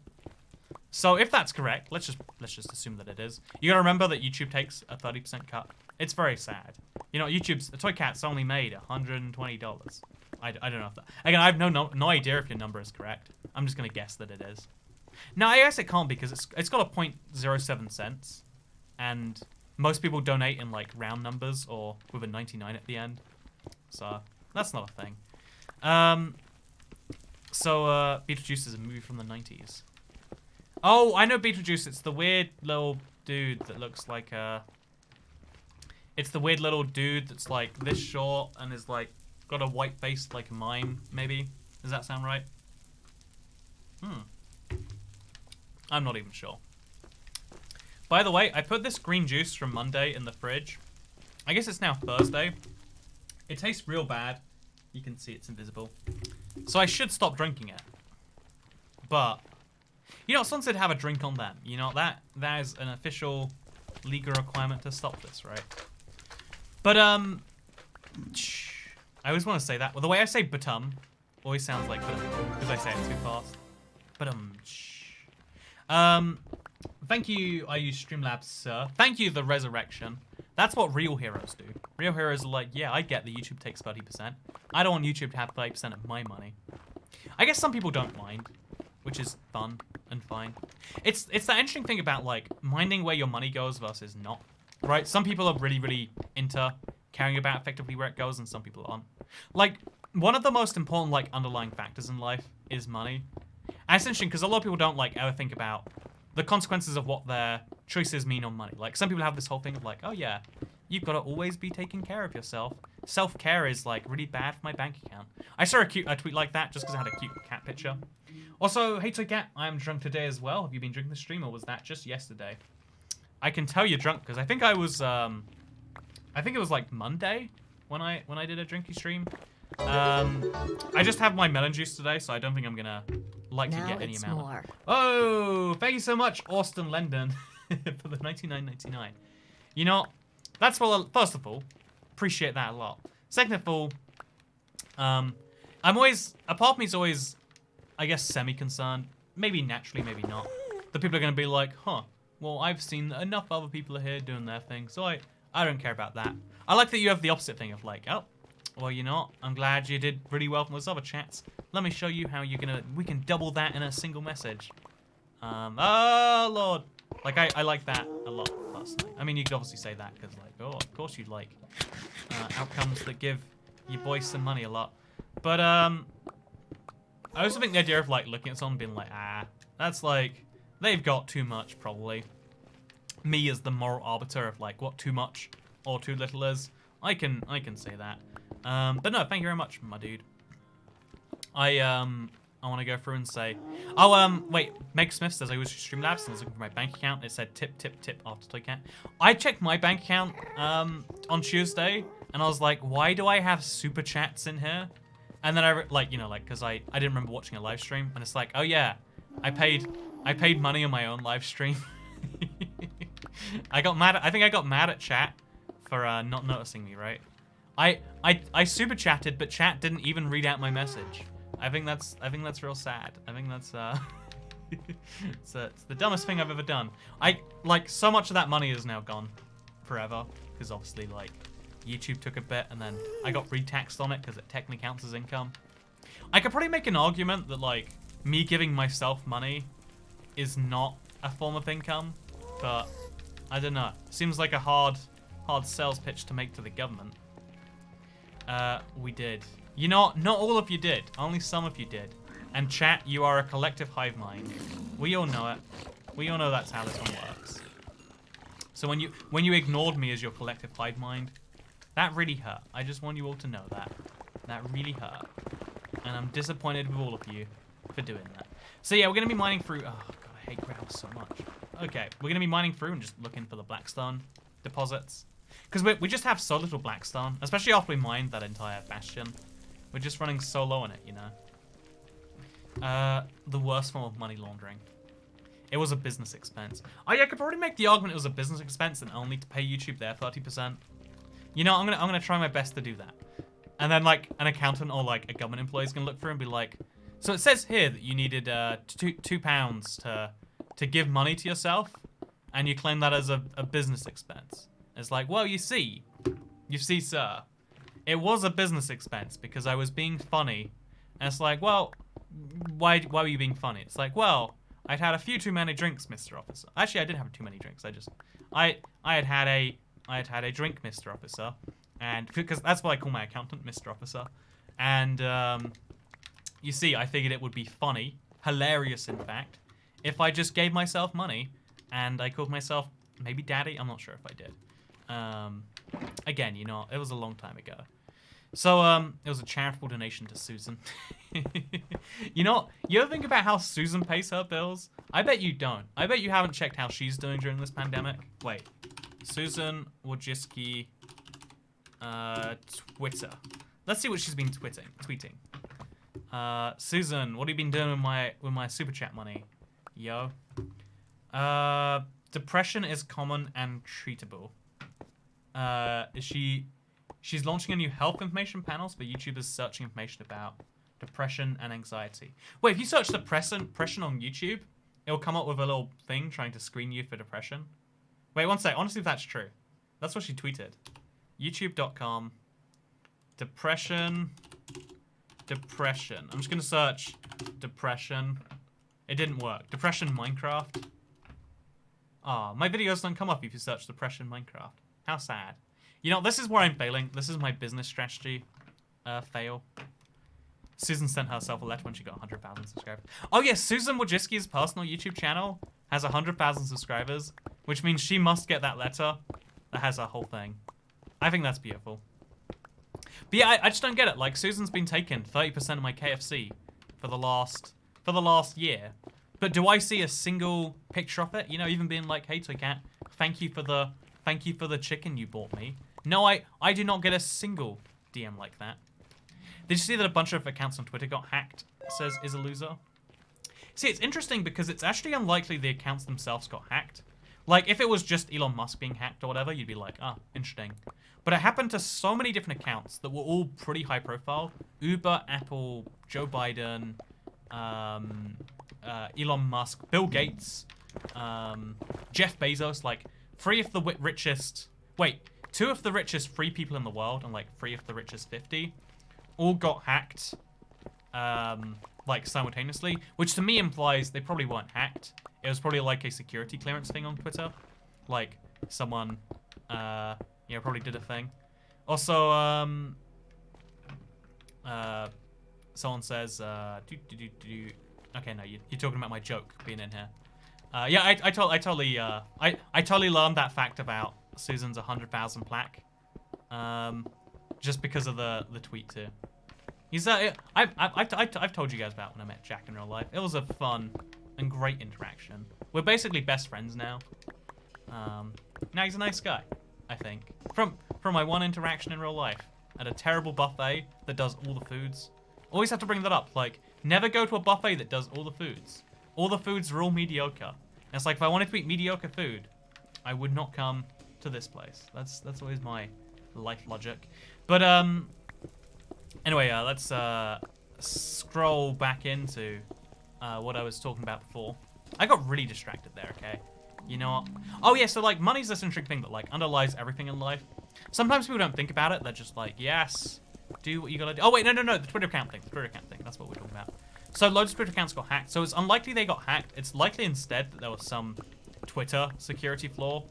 So if that's correct, let's just assume that it is. You gotta remember that YouTube takes a 30% cut. It's very sad. You know, Toycat's only made $120. I don't know if that. Again, I have no idea if your number is correct. I'm just gonna guess that it is. No, I guess it can't because it's got a 0.07 cents, and most people donate in like round numbers or with a 99 at the end. So that's not a thing. Beetlejuice is a movie from the 90s. Oh, I know Beetlejuice. It's the weird little dude that looks like it's the weird little dude that's like this short and is like got a white face like a mime, maybe. Does that sound right? I'm not even sure. By the way, I put this green juice from Monday in the fridge. I guess it's now Thursday. It tastes real bad. You can see it's invisible. So I should stop drinking it. But, you know, someone said have a drink on them. You know, that is an official legal requirement to stop this, right? But, I always want to say that. Well, the way I say "butum" always sounds like because I say it too fast. Thank you, I use Streamlabs, sir. Thank you, The Resurrection. That's what real heroes do. Real heroes are like, yeah, I get that YouTube takes 30%. I don't want YouTube to have 30% of my money. I guess some people don't mind, which is fun and fine. It's that interesting thing about, like, minding where your money goes versus not, right? Some people are really, really into caring about effectively where it goes, and some people aren't. Like, one of the most important, like, underlying factors in life is money. And it's interesting because a lot of people don't, like, ever think about the consequences of what their choices mean on money. Like, some people have this whole thing of like, oh yeah, you've got to always be taking care of yourself. Self-care is like really bad for my bank account. I saw a tweet like that just because I had a cute cat picture. Also, hey Toycat, I am drunk today as well. Have you been drinking the stream or was that just yesterday? I can tell you're drunk because I think I was, I think it was like Monday when I did a drinky stream. I just have my melon juice today, so I don't think I'm gonna like to get any amount. More. Oh, thank you so much, Austin Lendon, for the $99.99. You know, that's well. First of all, appreciate that a lot. Second of all, I'm always a part of me is always, I guess, semi-concerned. Maybe naturally, maybe not. The people are gonna be like, huh? Well, I've seen enough other people are here doing their thing, so I don't care about that. I like that you have the opposite thing of like, oh. Well, you know what? I'm glad you did really well from those other chats. Let me show you how we can double that in a single message. Oh, Lord. Like, I like that a lot, personally. I mean, you could obviously say that because, like, oh, of course you'd like outcomes that give your boys some money a lot. But, I also think the idea of, like, looking at someone being like, that's, like, they've got too much, probably. Me as the moral arbiter of, like, what too much or too little is. I can say that. But no, thank you very much, my dude. I want to go through and say, oh, wait, Meg Smith says I use Streamlabs and I was looking for my bank account. It said tip after Toycat. I checked my bank account on Tuesday and I was like, why do I have super chats in here? And then because I didn't remember watching a live stream and it's like, oh yeah, I paid money on my own live stream. I think I got mad at chat for not noticing me, right? I super chatted, but chat didn't even read out my message. I think that's real sad. I think that's it's the dumbest thing I've ever done. Like so much of that money is now gone forever because obviously like YouTube took a bit and then I got re-taxed on it because it technically counts as income. I could probably make an argument that like me giving myself money is not a form of income, but I don't know. Seems like a hard sales pitch to make to the government. We did. You know, not all of you did. Only some of you did. And chat, you are a collective hive mind. We all know it. We all know that's how this one works. So when you ignored me as your collective hive mind, that really hurt. I just want you all to know that. That really hurt. And I'm disappointed with all of you for doing that. So yeah, we're going to be mining through... Oh, God, I hate gravel so much. Okay, we're going to be mining through and just looking for the Blackstone deposits. Because we just have so little Blackstone, especially after we mined that entire bastion. We're just running so low on it, you know. The worst form of money laundering. It was a business expense. Oh yeah, I could probably make the argument it was a business expense and only to pay YouTube their 30%. You know, I'm gonna try my best to do that. And then like an accountant or like a government employee is gonna look through and be like, so it says here that you needed £2 to give money to yourself, and you claim that as a business expense. It's like, well, you see, sir, it was a business expense because I was being funny. And it's like, well, why were you being funny? It's like, well, I'd had a few too many drinks, Mr. Officer. Actually, I didn't have too many drinks. I had had a drink, Mr. Officer, and because that's what I call my accountant, Mr. Officer. And you see, I figured it would be funny, hilarious, in fact, if I just gave myself money and I called myself maybe Daddy. I'm not sure if I did. Again, you know, it was a long time ago. So, it was a charitable donation to Susan. You know, you ever think about how Susan pays her bills? I bet you don't. I bet you haven't checked how she's doing during this pandemic. Wait. Susan Wojcicki, Twitter. Let's see what she's been tweeting. Susan, what have you been doing with my super chat money? Yo. Depression is common and treatable. She's launching a new health information panels for YouTubers searching information about depression and anxiety. Wait, if you search depression on YouTube, it'll come up with a little thing trying to screen you for depression. Wait, one sec. I want to see if that's true. That's what she tweeted. YouTube.com. Depression. I'm just going to search depression. It didn't work. Depression Minecraft. Ah, my videos don't come up if you search depression Minecraft. How sad. You know, this is where I'm failing. This is my business strategy fail. Susan sent herself a letter when she got 100,000 subscribers. Oh yes, Susan Wojcicki's personal YouTube channel has 100,000 subscribers, which means she must get that letter that has her whole thing. I think that's beautiful. But yeah, I just don't get it. Like, Susan's been taking 30% of my KFC for the last year. But do I see a single picture of it? You know, even being like, hey, Toy Cat, thank you for the chicken you bought me. No, I do not get a single DM like that. Did you see that a bunch of accounts on Twitter got hacked? It says, is a loser. See, it's interesting because it's actually unlikely the accounts themselves got hacked. Like, if it was just Elon Musk being hacked or whatever, you'd be like, ah, interesting. But it happened to so many different accounts that were all pretty high profile. Uber, Apple, Joe Biden, Elon Musk, Bill Gates, Jeff Bezos, like, two of the richest 3 people in the world and like 3 of the richest 50 all got hacked, like simultaneously, which to me implies they probably weren't hacked. It was probably like a security clearance thing on Twitter. Like someone, probably did a thing. Also, someone says, okay, no, you're talking about my joke being in here. Yeah, I totally learned that fact about Susan's 100,000 plaque, just because of the tweet too. I've told you guys about when I met Jack in real life. It was a fun and great interaction. We're basically best friends now. Now he's a nice guy, I think. From my one interaction in real life at a terrible buffet that does all the foods. Always have to bring that up. Like, never go to a buffet that does all the foods. All the foods are all mediocre. And it's like, if I wanted to eat mediocre food, I would not come to this place. That's always my life logic. But anyway, let's scroll back into what I was talking about before. I got really distracted there, okay? You know what? Oh yeah, so like money's this interesting thing that like underlies everything in life. Sometimes people don't think about it. They're just like, yes, do what you gotta do. Oh wait, no, the Twitter account thing. The Twitter account thing. That's what we're talking about. So loads of Twitter accounts got hacked. So it's unlikely they got hacked. It's likely instead that there was some Twitter security flaw.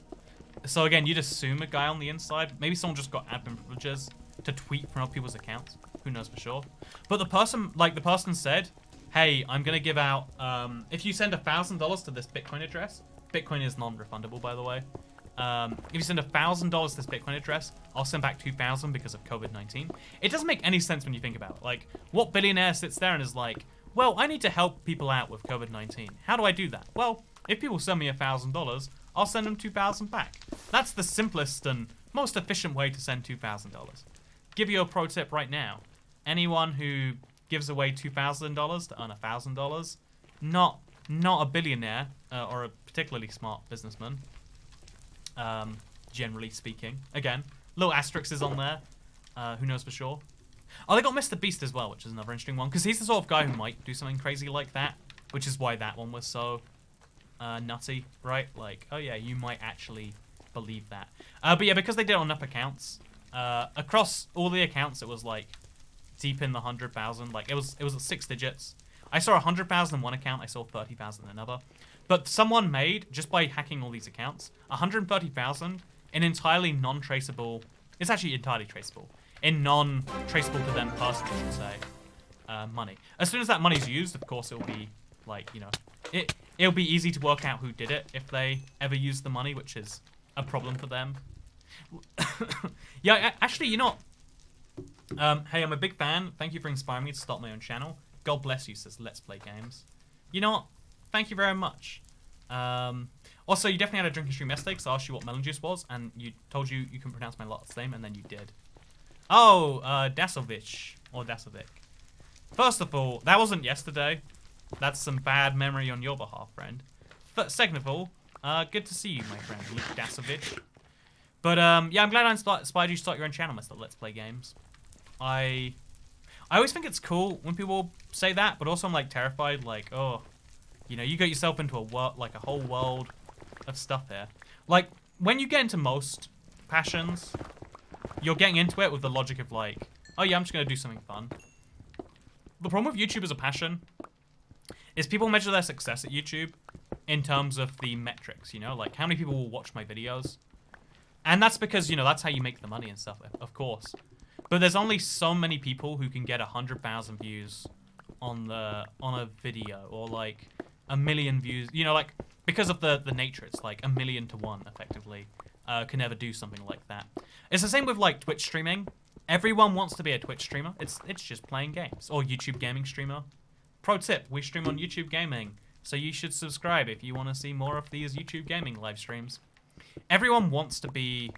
So again, you'd assume a guy on the inside. Maybe someone just got admin privileges to tweet from other people's accounts. Who knows for sure? But the person said, hey, I'm gonna give out, if you send $1,000 to this Bitcoin address, Bitcoin is non-refundable, by the way. If you send $1,000 to this Bitcoin address, I'll send back 2,000 because of COVID-19. It doesn't make any sense when you think about it. Like, what billionaire sits there and is like, well, I need to help people out with COVID-19. How do I do that? Well, if people send me $1,000, I'll send them 2,000 back. That's the simplest and most efficient way to send $2,000. Give you a pro tip right now. Anyone who gives away $2,000 to earn $1,000, not a billionaire or a particularly smart businessman. Generally speaking. Again, little asterisks is on there. Who knows for sure? Oh, they got Mr. Beast as well, which is another interesting one, because he's the sort of guy who might do something crazy like that, which is why that one was so nutty, right? Like, oh yeah, you might actually believe that. But yeah, because they did it on enough accounts, across all the accounts, it was like deep in the 100,000. Like it was at 6 digits. I saw 100,000 in one account. I saw 30,000 in another. But someone made, just by hacking all these accounts, 130,000 in entirely non-traceable. It's actually entirely traceable. In non-traceable to them personally, I should say, money. As soon as that money's used, of course, it'll be like, you know, it'll be easy to work out who did it if they ever used the money, which is a problem for them. Yeah, actually, you know, hey, I'm a big fan. Thank you for inspiring me to start my own channel. God bless you, says Let's Play Games. You know what? Thank you very much. Also, you definitely had a drinking stream yesterday because I asked you what melon juice was, and you told you can pronounce my last name, and then you did. Oh, Dasovic, or Dasovic. First of all, that wasn't yesterday. That's some bad memory on your behalf, friend. But second of all, good to see you, my friend, Luke Dasovic. But, yeah, I'm glad I inspired you to start your own channel, Mr. Let's Play Games. I always think it's cool when people say that, but also I'm, like, terrified, like, oh, you know, you got yourself into a whole world of stuff here. Like, when you get into most passions, you're getting into it with the logic of, like, oh, yeah, I'm just going to do something fun. The problem with YouTube as a passion is people measure their success at YouTube in terms of the metrics, you know? Like, how many people will watch my videos? And that's because, you know, that's how you make the money and stuff, of course. But there's only so many people who can get 100,000 views on a video, or like 1 million views. You know, like because of the nature, it's like 1 million to 1 effectively can never do something like that. It's the same with like Twitch streaming. Everyone wants to be a Twitch streamer. It's just playing games, or YouTube gaming streamer. Pro tip: we stream on YouTube Gaming, so you should subscribe if you want to see more of these YouTube gaming live streams. Everyone wants to be.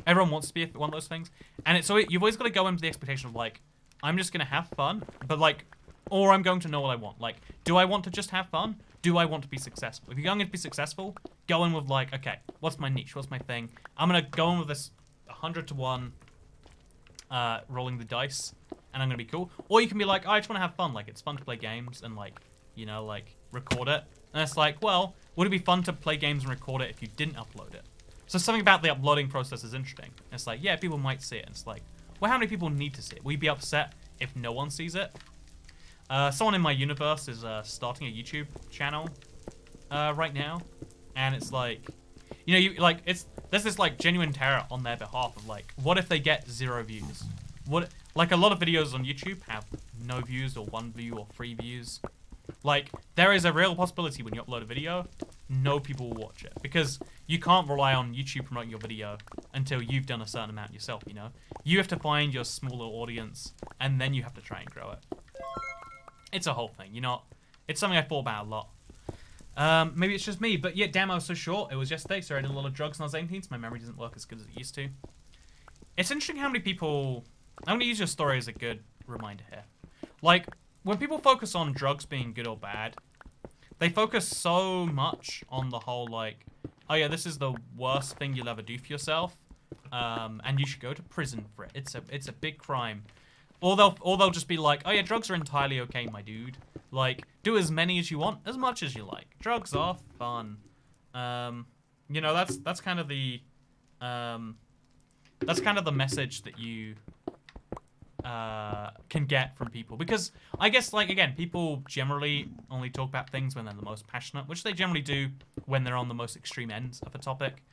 Everyone wants to be one of those things, and it's so you've always got to go in with the expectation of like, I'm just gonna have fun, but like, or I'm going to know what I want. Like, do I want to just have fun? Do I want to be successful? If you're going to be successful, go in with like, okay, what's my niche? What's my thing? I'm gonna go in with this 100 to 1, rolling the dice, and I'm gonna be cool. Or you can be like, oh, I just want to have fun. Like, it's fun to play games and like, you know, like record it. And it's like, well, would it be fun to play games and record it if you didn't upload it? So something about the uploading process is interesting. It's like, yeah, people might see it. It's like, well, how many people need to see it? Will you be upset if no one sees it? Someone in my universe is starting a YouTube channel right now, and it's like, you know, there's this like genuine terror on their behalf of like, what if they get 0 views? Like a lot of videos on YouTube have no views or 1 view or 3 views. Like, there is a real possibility when you upload a video, no people will watch it. Because you can't rely on YouTube promoting your video until you've done a certain amount yourself, you know? You have to find your smaller audience, and then you have to try and grow it. It's a whole thing, you know? It's something I thought about a lot. Maybe it's just me, but yeah, damn, I was so short. It was yesterday, so I did a lot of drugs when I was 18, so my memory doesn't work as good as it used to. It's interesting how many people... I'm going to use your story as a good reminder here. Like, when people focus on drugs being good or bad, they focus so much on the whole, like, oh yeah, this is the worst thing you'll ever do for yourself, and you should go to prison for it. It's a big crime. Or they'll just be like, oh yeah, drugs are entirely okay, my dude. Like, do as many as you want, as much as you like. Drugs are fun. You know, that's kind of the message that you can get from people, because I guess, like, again, people generally only talk about things when they're the most passionate, which they generally do when they're on the most extreme ends of a topic.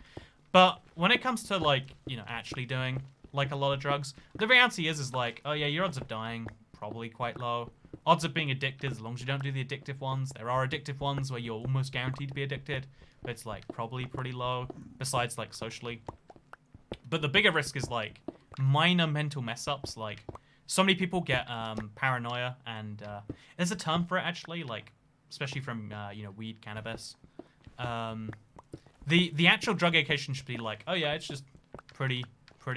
But when it comes to, like, you know, actually doing like a lot of drugs, the reality is like, oh yeah, your odds of dying probably quite low. Odds of being addicted, as long as you don't do the addictive ones. There are addictive ones where you're almost guaranteed to be addicted, but it's like probably pretty low, besides like socially. But the bigger risk is like minor mental mess ups. Like, so many people get paranoia, and there's a term for it actually, like, especially from you know, weed, cannabis. The actual drug education should be like, oh yeah, it's just pretty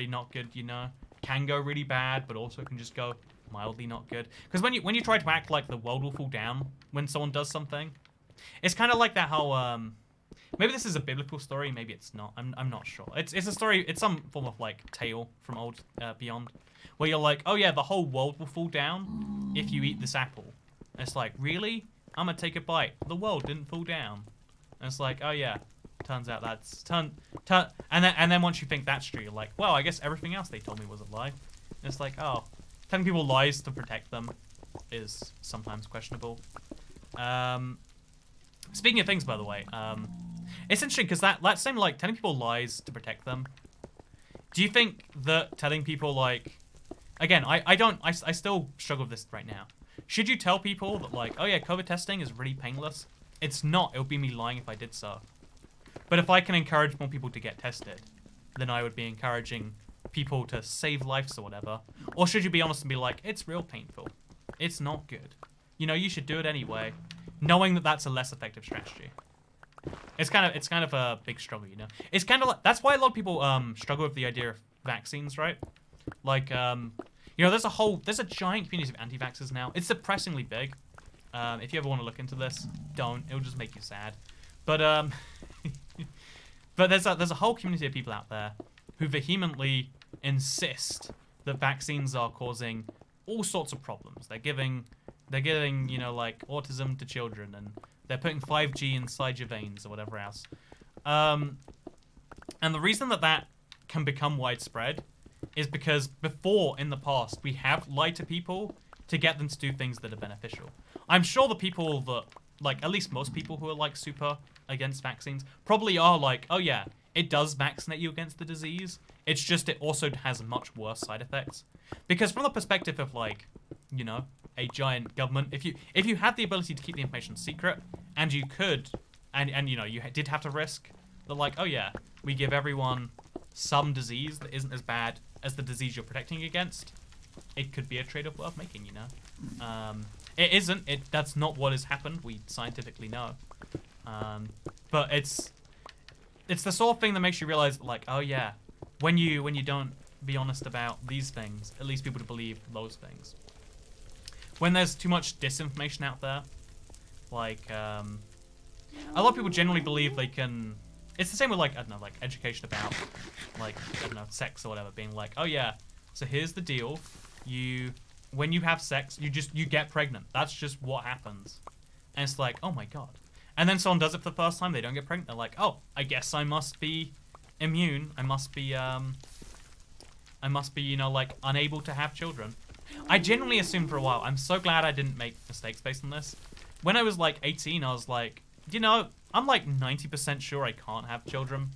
not good, you know. Can go really bad, but also can just go mildly not good. Because when you try to act like the world will fall down when someone does something, it's kind of like that whole maybe this is a biblical story, maybe it's not. I'm not sure. It's a story. It's some form of like tale from old beyond, where you're like, oh yeah, the whole world will fall down if you eat this apple. And it's like, really? I'm gonna take a bite. The world didn't fall down. And it's like, oh yeah. Turns out that's and then once you think that's true, you're like, well, I guess everything else they told me was a lie. And it's like, oh, telling people lies to protect them is sometimes questionable. Speaking of things, by the way, it's interesting because that same, like, telling people lies to protect them. Do you think that telling people, like, again, I still struggle with this right now. Should you tell people that, like, oh yeah, COVID testing is really painless? It's not. It would be me lying if I did so. But if I can encourage more people to get tested, then I would be encouraging people to save lives or whatever. Or should you be honest and be like, it's real painful. It's not good. You know, you should do it anyway, knowing that that's a less effective strategy. It's kind of a big struggle, you know. It's kind of like, that's why a lot of people struggle with the idea of vaccines, right? Like, you know, there's a giant community of anti-vaxxers now. It's depressingly big. If you ever want to look into this, don't. It'll just make you sad. But but there's a whole community of people out there who vehemently insist that vaccines are causing all sorts of problems. They're giving, you know, like, autism to children, and they're putting 5G inside your veins or whatever else. And the reason that can become widespread is because before, in the past, we have lied to people to get them to do things that are beneficial. I'm sure the people that, like, at least most people who are, like, super against vaccines probably are like, oh yeah, it does vaccinate you against the disease. It's just it also has much worse side effects. Because from the perspective of, like, you know, a giant government, if you had the ability to keep the information secret, and you could, and you know, you did have to risk that, like, oh yeah, we give everyone some disease that isn't as bad as the disease you're protecting against, it could be a trade-off worth making, you know. It isn't. That's not what has happened. We scientifically know. But it's the sort of thing that makes you realize, like, oh yeah, when you don't be honest about these things, it leads people to believe those things. When there's too much disinformation out there, like, a lot of people generally believe they can. It's the same with, like, I don't know, like, education about, like, I don't know, sex or whatever, being like, oh yeah, so here's the deal, when you have sex, you get pregnant. That's just what happens. And it's like, oh my god. And then someone does it for the first time, they don't get pregnant. They're like, oh, I guess I must be immune. I must be, you know, like, unable to have children. I genuinely assumed for a while. I'm so glad I didn't make mistakes based on this. When I was, like, 18, I was like, you know, I'm, like, 90% sure I can't have children.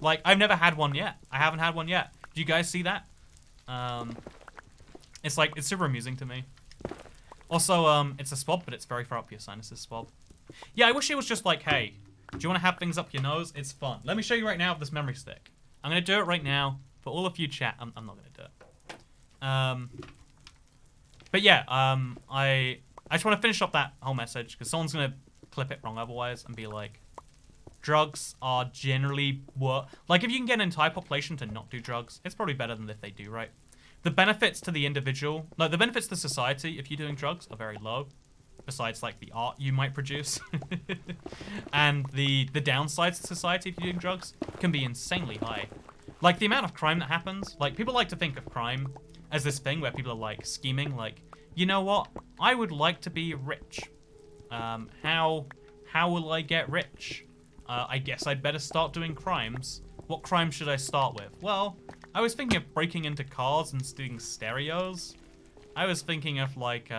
Like, I've never had one yet. I haven't had one yet. Do you guys see that? It's, like, it's super amusing to me. Also, it's a swab, but it's very far up your sinuses swab. Yeah, I wish it was just like, hey, do you want to have things up your nose? It's fun. Let me show you right now with this memory stick. I'm going to do it right now. For all of you chat, I'm not going to do it. But yeah, I just want to finish up that whole message, because someone's going to clip it wrong otherwise and be like, drugs are generally like, if you can get an entire population to not do drugs, it's probably better than if they do, right? The benefits to the individual, like, the benefits to society if you're doing drugs are very low. Besides, like, the art you might produce. And the downsides to society if you're doing drugs can be insanely high. Like, the amount of crime that happens. Like, people like to think of crime as this thing where people are like scheming, like, you know what? I would like to be rich. How will I get rich? I guess I'd better start doing crimes. What crime should I start with? Well, I was thinking of breaking into cars and stealing stereos. I was thinking of like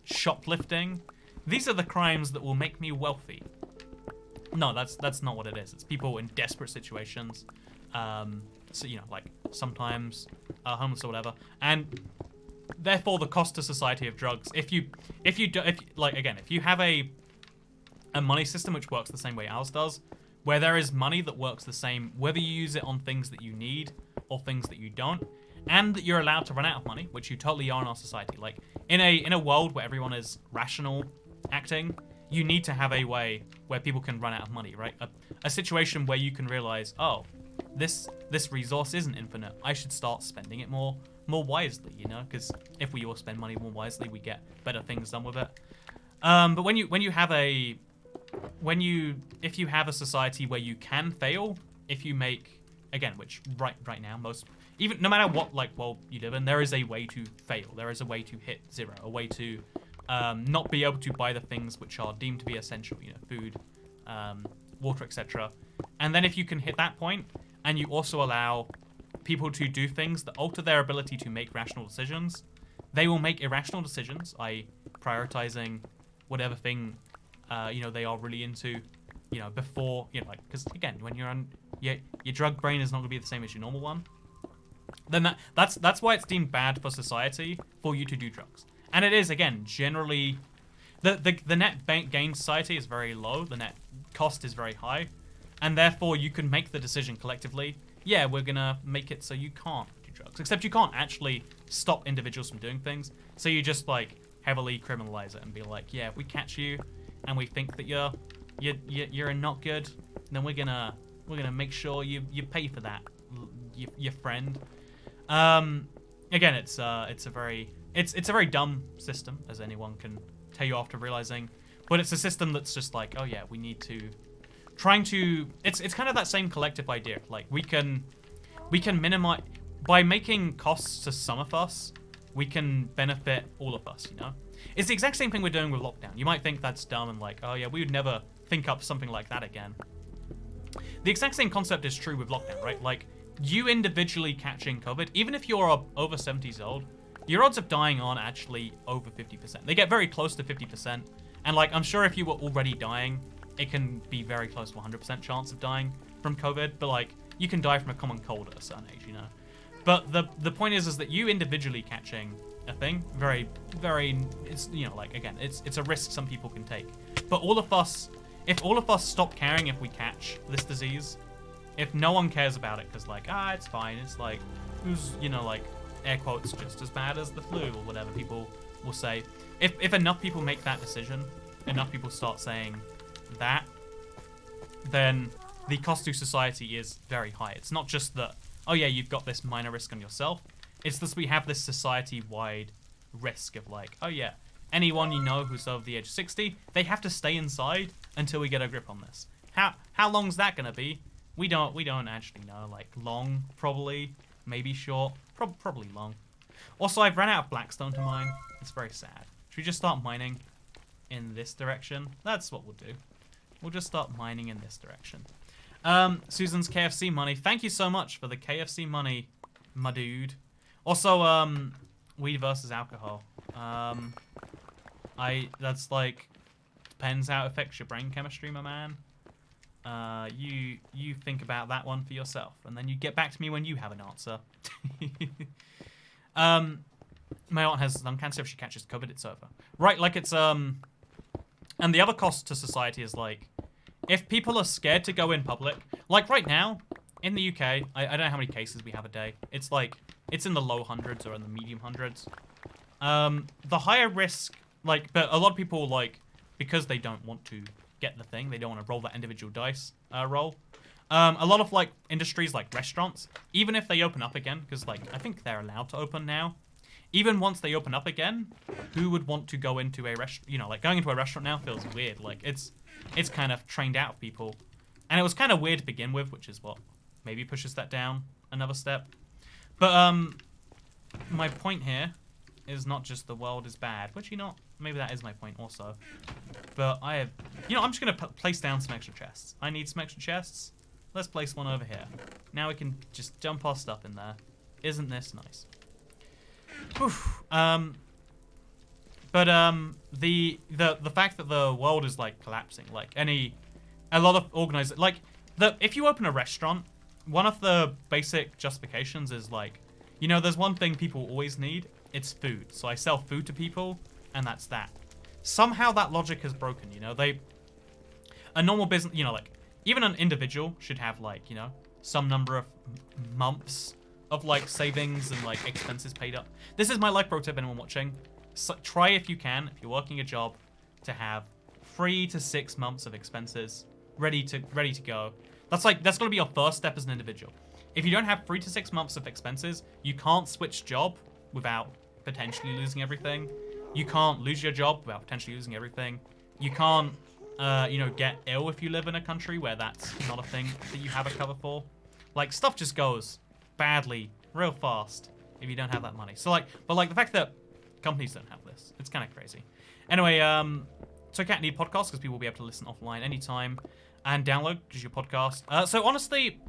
shoplifting. These are the crimes that will make me wealthy. No, that's not what it is. It's people in desperate situations. So, you know, like sometimes homeless or whatever, and therefore the cost to society of drugs. If you have a money system which works the same way ours does, where there is money that works the same, whether you use it on things that you need or things that you don't, and that you're allowed to run out of money, which you totally are in our society. Like in a world where everyone is rational acting, you need to have a way where people can run out of money, right? A situation where you can realize, oh, this resource isn't infinite. I should start spending it more wisely, you know? Because if we all spend money more wisely, we get better things done with it. But if you have a society where you can fail, if you make, again, which right now no matter what world you live in, there is a way to fail. There is a way to hit zero, a way to not be able to buy the things which are deemed to be essential, you know, food, water, etc. And then if you can hit that point, and you also allow people to do things that alter their ability to make rational decisions, they will make irrational decisions, i.e. prioritizing whatever thing, they are really into, you know, before, you know, like, because again, when you're on, your drug brain is not going to be the same as your normal one. Then that's why it's deemed bad for society for you to do drugs. And it is, again, generally, the net gain society is very low, the net cost is very high, and therefore you can make the decision collectively, yeah, we're gonna make it so you can't do drugs. Except you can't actually stop individuals from doing things, so you just, like, heavily criminalize it and be like, yeah, if we catch you and we think that you're not good, then we're gonna make sure you pay for that, your friend. Again, it's a very dumb system, as anyone can tell you after realizing, but it's a system that's just like, oh yeah, we need to it's kind of that same collective idea. Like we can minimize by making costs to some of us, we can benefit all of us, you know? It's the exact same thing we're doing with lockdown. You might think that's dumb and like, oh yeah, we would never think up something like that again. The exact same concept is true with lockdown, right? Like, you individually catching COVID, even if you're over 70 years old, your odds of dying aren't actually over 50%. They get very close to 50%. And like, I'm sure if you were already dying, it can be very close to 100% chance of dying from COVID. But like, you can die from a common cold at a certain age, you know? But the point is that you individually catching a thing, very, very, it's, you know, like, again, it's a risk some people can take. But all of us, if all of us stop caring if we catch this disease, if no one cares about it, because like, it's fine, it's like, who's, you know, like, air quotes, just as bad as the flu, or whatever people will say. If enough people make that decision, enough people start saying that, then the cost to society is very high. It's not just that, oh yeah, you've got this minor risk on yourself. It's this, we have this society-wide risk of like, oh yeah, anyone you know who's over the age of 60, they have to stay inside until we get a grip on this. How long's that gonna be? We don't actually know. Like, long, probably, maybe short, probably long. Also, I've run out of Blackstone to mine. It's very sad. Should we just start mining in this direction? That's what we'll do. We'll just start mining in this direction. Susan's KFC money. Thank you so much for the KFC money, my dude. Also, weed versus alcohol. That's like, depends how it affects your brain chemistry, my man. You think about that one for yourself, and then you get back to me when you have an answer. My aunt has lung cancer. If she catches COVID, it's over. Right, like it's, and the other cost to society is like, if people are scared to go in public, like right now, in the UK, I don't know how many cases we have a day. It's like, it's in the low hundreds or in the medium hundreds. The higher risk, like, but a lot of people, like, because they don't want to get the thing, they don't want to roll that individual dice roll. A lot of, like, industries like restaurants, even if they open up again, because, like, I think they're allowed to open now. Even once they open up again, who would want to go into a restaurant? You know, like, going into a restaurant now feels weird. Like, it's kind of trained out of people. And it was kind of weird to begin with, which is what maybe pushes that down another step. But my point here is not just the world is bad, which, you know, maybe that is my point also. But I have, you know, I'm just going to place down some extra chests. I need some extra chests. Let's place one over here. Now we can just dump our stuff in there. Isn't this nice? Oof. The fact that the world is like collapsing, like a lot of organizers, like if you open a restaurant, one of the basic justifications is like, you know, there's one thing people always need. It's food. So I sell food to people, and that's that. Somehow that logic is broken. You know, a normal business, you know, like even an individual should have like, you know, some number of months of like savings and like expenses paid up. This is my life pro tip, anyone watching. So try if you can, if you're working a job, to have 3 to 6 months of expenses ready to go. That's gonna be your first step as an individual. If you don't have 3 to 6 months of expenses, you can't switch job without potentially losing everything. You can't lose your job without potentially losing everything. You can't, you know, get ill if you live in a country where that's not a thing that you have a cover for. Like, stuff just goes badly real fast if you don't have that money. So like, but like the fact that companies don't have this, it's kind of crazy. Anyway, so I can't need podcasts because people will be able to listen offline anytime and download just your podcast. So honestly,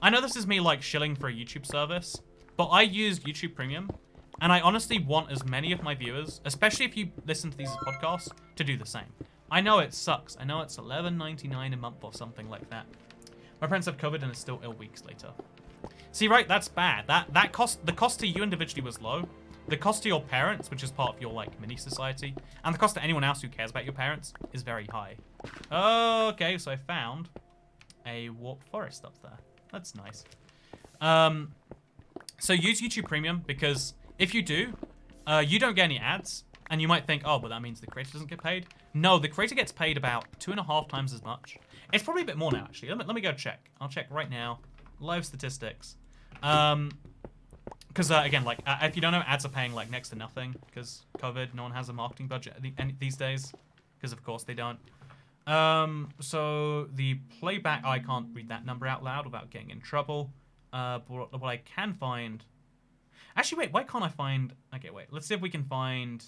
I know this is me like shilling for a YouTube service, but I use YouTube Premium, and I honestly want as many of my viewers, especially if you listen to these podcasts, to do the same. I know it sucks. I know it's $11.99 a month or something like that. My parents have COVID and is still ill weeks later. See, right, that's bad. The cost to you individually was low. The cost to your parents, which is part of your like mini society, and the cost to anyone else who cares about your parents is very high. Okay, so I found a warped forest up there. That's nice. So use YouTube Premium, because if you do, you don't get any ads, and you might think, oh, but that means the creator doesn't get paid. No, the creator gets paid about 2.5 times as much. It's probably a bit more now, actually. Let me go check. I'll check right now. Live statistics. Because again, like if you don't know, ads are paying like next to nothing because COVID. No one has a marketing budget these days, because of course they don't. So the playback, I can't read that number out loud without getting in trouble. But what I can find, actually, wait, why can't I find? Okay, wait, let's see if we can find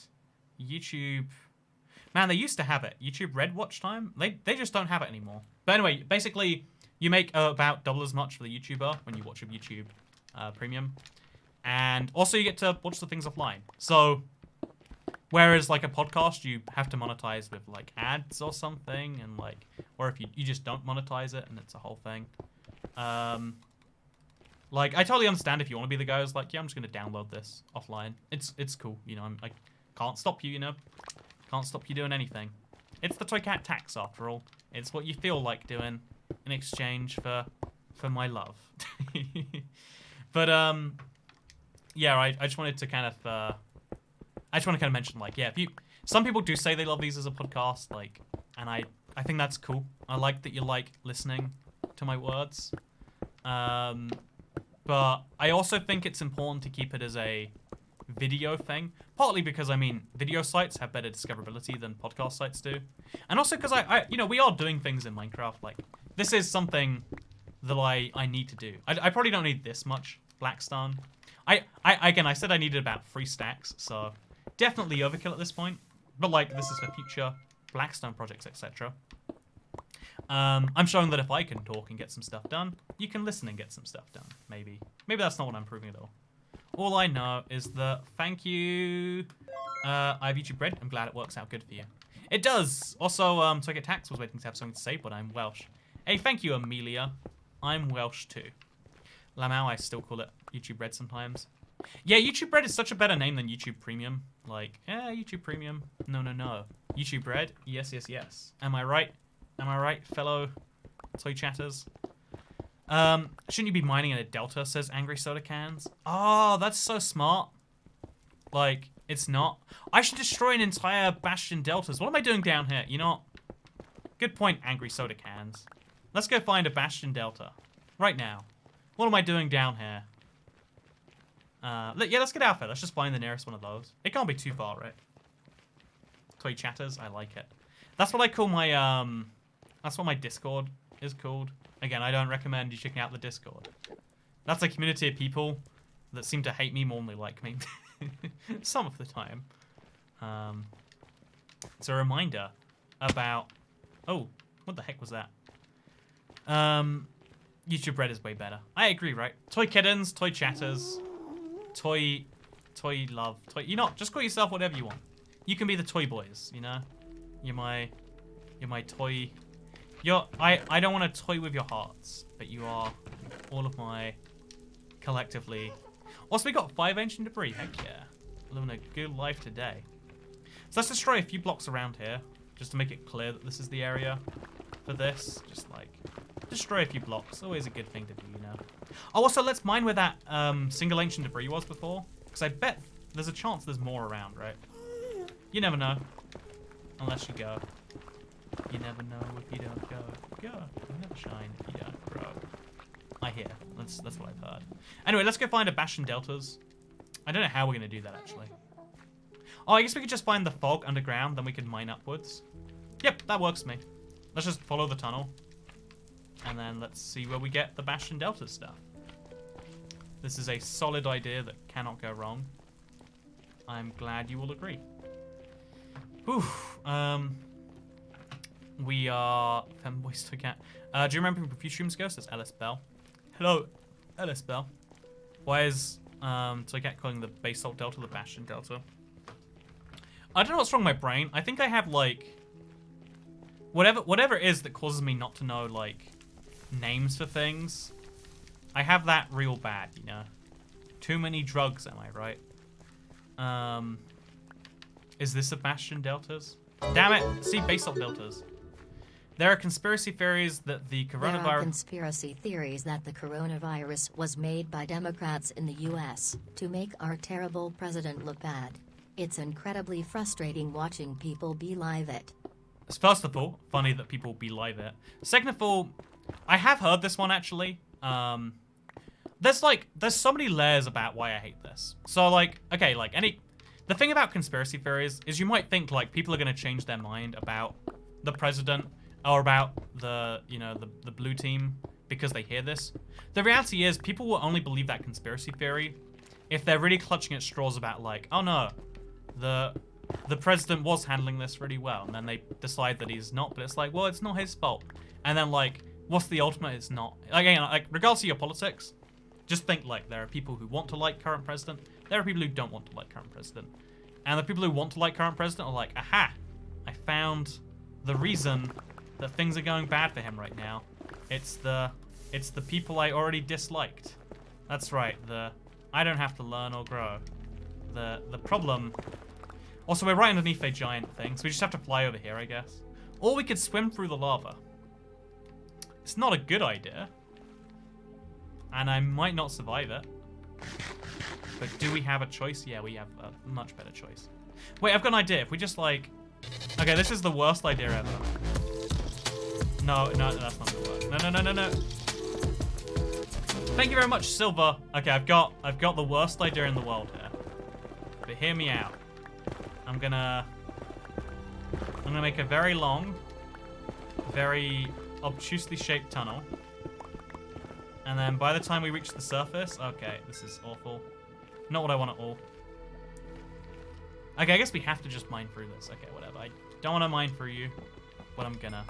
YouTube. Man, they used to have it. YouTube Red watch time. They just don't have it anymore. But anyway, basically, you make about double as much for the YouTuber when you watch a YouTube Premium. And also you get to watch the things offline. So, whereas like a podcast, you have to monetize with like ads or something, and like, or if you just don't monetize it and it's a whole thing. Like, I totally understand if you want to be the guy who's like, yeah, I'm just going to download this offline. It's cool, you know, I can't stop you, you know. Can't stop you doing anything. It's the Toy Cat tax, after all. It's what you feel like doing in exchange for my love. But, yeah, I just wanted to kind of, mention, like, yeah, some people do say they love these as a podcast, like, and I think that's cool. I like that you like listening to my words. But I also think it's important to keep it as a video thing, partly because, I mean, video sites have better discoverability than podcast sites do. And also because you know, we are doing things in Minecraft, like, this is something that I need to do. I probably don't need this much Blackstone. Again, I said I needed about 3 stacks, so definitely overkill at this point. But like, this is for future Blackstone projects, etc. I'm showing that if I can talk and get some stuff done, you can listen and get some stuff done. Maybe that's not what I'm proving at all. All I know is that thank you. I have YouTube Red. I'm glad it works out good for you. It does. Also, so I get tax was waiting to have something to say, but I'm Welsh. Hey, thank you, Amelia. I'm Welsh too. Lamau, I still call it YouTube Red sometimes. Yeah, YouTube Red is such a better name than YouTube Premium. Like, yeah, YouTube Premium. No. YouTube Red. Yes. Am I right? Am I right, fellow toy chatters? Shouldn't you be mining in a delta, says Angry Soda Cans. Oh, that's so smart. Like, it's not. I should destroy an entire Bastion deltas. What am I doing down here? You know what? Good point, Angry Soda Cans. Let's go find a Bastion delta. Right now. What am I doing down here? Yeah, let's get out there. Let's just find the nearest one of those. It can't be too far, right? Toy chatters, I like it. That's what I call my, that's what my Discord is called. Again, I don't recommend you checking out the Discord. That's a community of people that seem to hate me more than they like me. Some of the time. It's a reminder about... Oh, what the heck was that? YouTube Red is way better. I agree, right? Toy kittens, toy chatters, toy love, toy... You know, just call yourself whatever you want. You can be the toy boys, you know? You're my toy... I don't want to toy with your hearts, but you are all of my collectively... Also, we got 5 ancient debris. Heck yeah. Living a good life today. So let's destroy a few blocks around here, just to make it clear that this is the area for this. Just like, destroy a few blocks. Always a good thing to do, you know. Oh, also, let's mine where that single ancient debris was before. Because I bet there's a chance there's more around, right? You never know. Unless you go. You never know if you don't go. Go. You never shine if you don't grow. I hear. That's what I've heard. Anyway, let's go find a Bastion Deltas. I don't know how we're going to do that, actually. Oh, I guess we could just find the fog underground, then we could mine upwards. Yep, that works for me. Let's just follow the tunnel. And then let's see where we get the Bastion Deltas stuff. This is a solid idea that cannot go wrong. I'm glad you will agree. Whew. We are femboys to cat. Do you remember a few streams ago? Says Ellis Bell. Hello, Ellis Bell. Why is Toycat calling the Basalt Delta the Bastion Delta? I don't know what's wrong with my brain. I think I have like whatever it is that causes me not to know like names for things. I have that real bad, you know. Too many drugs, am I right? Is this a Bastion Deltas? Damn it! See, Basalt Deltas. There are conspiracy theories that the coronavirus... There are conspiracy theories that the coronavirus was made by Democrats in the U.S. to make our terrible president look bad. It's incredibly frustrating watching people belie it. First of all, funny that people belie it. Second of all, I have heard this one actually. There's so many layers about why I hate this. So like, okay, like the thing about conspiracy theories is you might think like people are going to change their mind about the president or about the blue team because they hear this. The reality is people will only believe that conspiracy theory if they're really clutching at straws about like, oh no, the president was handling this really well, and then they decide that he's not, but it's like, well, it's not his fault. And then like, what's the ultimate? It's not. Again, like regardless of your politics, just think like there are people who want to like current president, there are people who don't want to like current president. And the people who want to like current president are like, aha, I found the reason that things are going bad for him right now. It's the people I already disliked. That's right, I don't have to learn or grow. The problem... Also, we're right underneath a giant thing, so we just have to fly over here, I guess. Or we could swim through the lava. It's not a good idea. And I might not survive it. But do we have a choice? Yeah, we have a much better choice. Wait, I've got an idea. If we just like... Okay, this is the worst idea ever. No, that's not gonna work. No. Thank you very much, Silver. Okay, I've got the worst idea in the world here. But hear me out. I'm gonna make a very long, very obtusely shaped tunnel. And then by the time we reach the surface, okay, this is awful. Not what I want at all. Okay, I guess we have to just mine through this. Okay, whatever. I don't want to mine through you, but I'm gonna.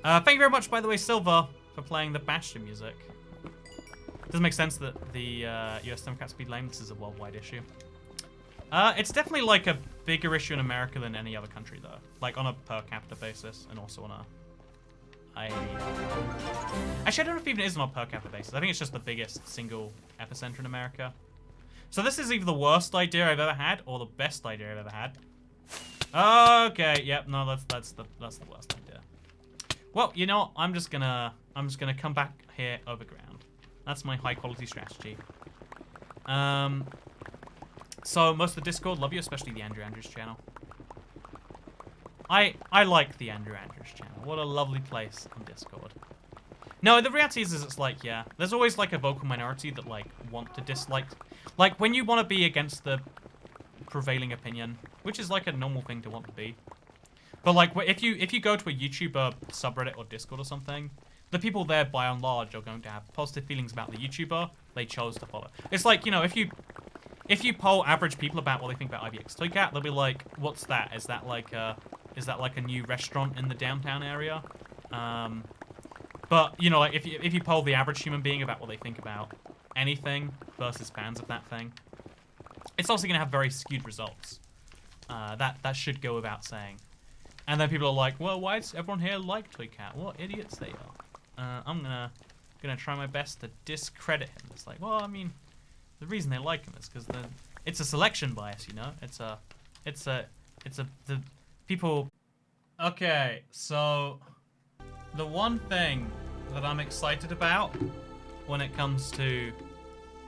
Thank you very much, by the way, Silver, for playing the Bastion music. Doesn't make sense that the US Democrats be lame. This is a worldwide issue. It's definitely like a bigger issue in America than any other country, though. Like on a per capita basis, and also on a... Actually, I don't know if it even is on a per capita basis. I think it's just the biggest single epicenter in America. So this is either the worst idea I've ever had, or the best idea I've ever had. Okay, yep, no, that's the worst idea. Well, you know what? I'm just gonna come back here overground. That's my high quality strategy. So most of the Discord love you, especially the Andrew Andrews channel. I like the Andrew Andrews channel. What a lovely place on Discord. No, the reality is it's like, yeah, there's always like a vocal minority that like want to dislike. Like when you want to be against the prevailing opinion, which is like a normal thing to want to be. But like if you go to a YouTuber subreddit or Discord or something, the people there, by and large, are going to have positive feelings about the YouTuber they chose to follow. It's like, you know, if you poll average people about what they think about IVX Toy Cat, they'll be like, "What's that? Is that like a new restaurant in the downtown area?" But you know, like if you poll the average human being about what they think about anything versus fans of that thing, it's also gonna have very skewed results. That should go without saying. And then people are like, "Well, why does everyone here like Toy Cat? What idiots they are." I'm gonna try my best to discredit him. It's like, well, I mean, the reason they like him is because it's a selection bias, you know. It's the people. Okay, so the one thing that I'm excited about when it comes to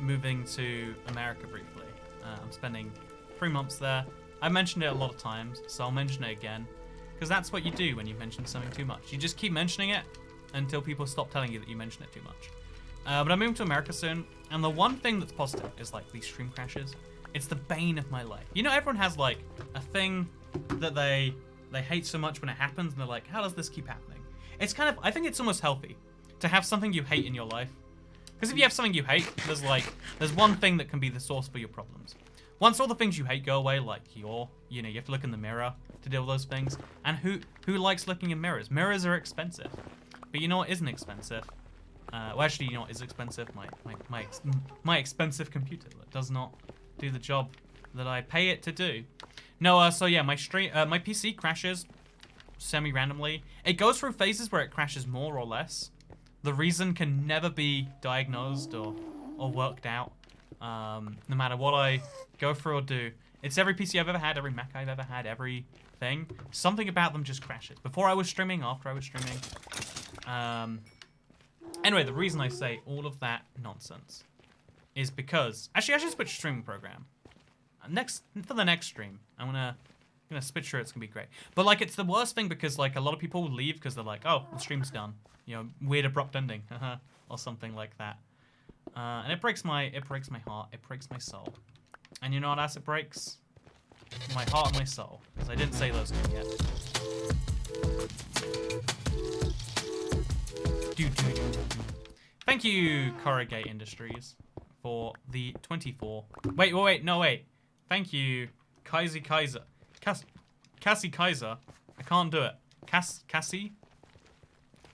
moving to America briefly, I'm spending 3 months there. I mentioned it a lot of times, so I'll mention it again. Because that's what you do when you mention something too much. You just keep mentioning it until people stop telling you that you mention it too much. But I'm moving to America soon, and the one thing that's positive is like these stream crashes. It's the bane of my life. You know, everyone has like a thing that they hate so much when it happens, and they're like, how does this keep happening? It's kind of, I think it's almost healthy to have something you hate in your life. Because if you have something you hate, there's one thing that can be the source for your problems. Once all the things you hate go away, like you have to look in the mirror to deal with those things. And who likes looking in mirrors? Mirrors are expensive. But you know what isn't expensive? Well, actually, you know what is expensive? My expensive computer that does not do the job that I pay it to do. No, so yeah, my PC crashes semi-randomly. It goes through phases where it crashes more or less. The reason can never be diagnosed or worked out. No matter what I go through or do. It's every PC I've ever had, every Mac I've ever had, everything. Something about them just crashes. Before I was streaming, after I was streaming. Anyway, the reason I say all of that nonsense is because... Actually, I should switch streaming program. For the next stream, I'm gonna switch through. It's gonna be great. But like, it's the worst thing because like a lot of people leave because they're like, oh, the stream's done. You know, weird abrupt ending, or something like that. And it breaks my heart. It breaks my soul. And you know what else it breaks? My heart and my soul. Because I didn't say those two yet. Thank you, Corrugate Industries, for the 24. Wait. Thank you, Cassie Kaiser. I can't do it. Cassie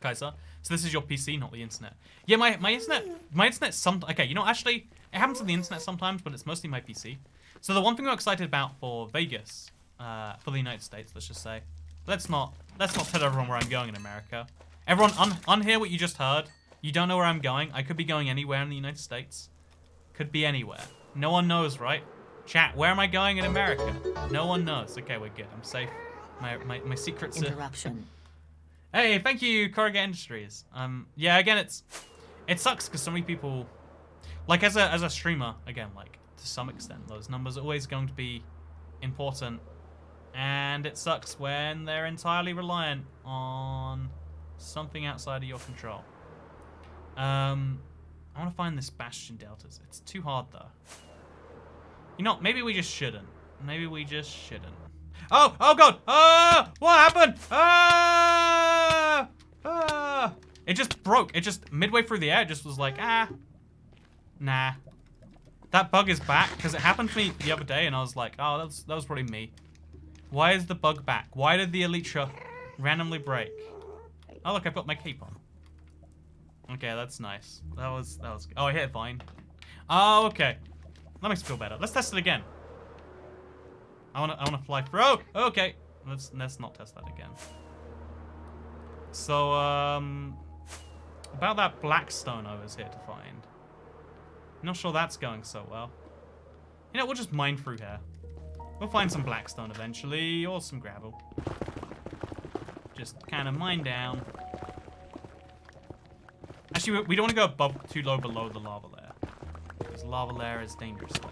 Kaiser. So this is your PC, not the internet. Yeah, my internet okay, you know, actually, it happens on the internet sometimes, but it's mostly my PC. So the one thing I'm excited about for Vegas, for the United States, let's just say, let's not tell everyone where I'm going in America. Everyone, unhear what you just heard. You don't know where I'm going. I could be going anywhere in the United States. Could be anywhere. No one knows, right? Chat, where am I going in America? No one knows. Okay, we're good. I'm safe. My secrets are... Interruption. Hey, thank you, Corrugate Industries. Yeah, again, it sucks because so many people, like as a streamer, again, like to some extent, those numbers are always going to be important, and it sucks when they're entirely reliant on something outside of your control. I want to find this Bastion Deltas. It's too hard though. You know, maybe we just shouldn't. Maybe we just shouldn't. Oh god! Ah! What happened? Ah! Ah! It just broke. It just, midway through the air, it just was like, nah. That bug is back, because it happened to me the other day, and I was like, oh, that was probably me. Why is the bug back? Why did the Elytra randomly break? Oh, look, I've got my cape on. Okay, that's nice. That was oh, I hit a vine. Oh, okay. That makes me feel better. Let's test it again. I wanna fly through. Oh, okay. Let's not test that again. So, about that Blackstone I was here to find. Not sure that's going so well. You know, we'll just mine through here. We'll find some Blackstone eventually, or some gravel. Just kind of mine down. Actually, we don't want to go too low below the lava layer, because lava layer is dangerous there.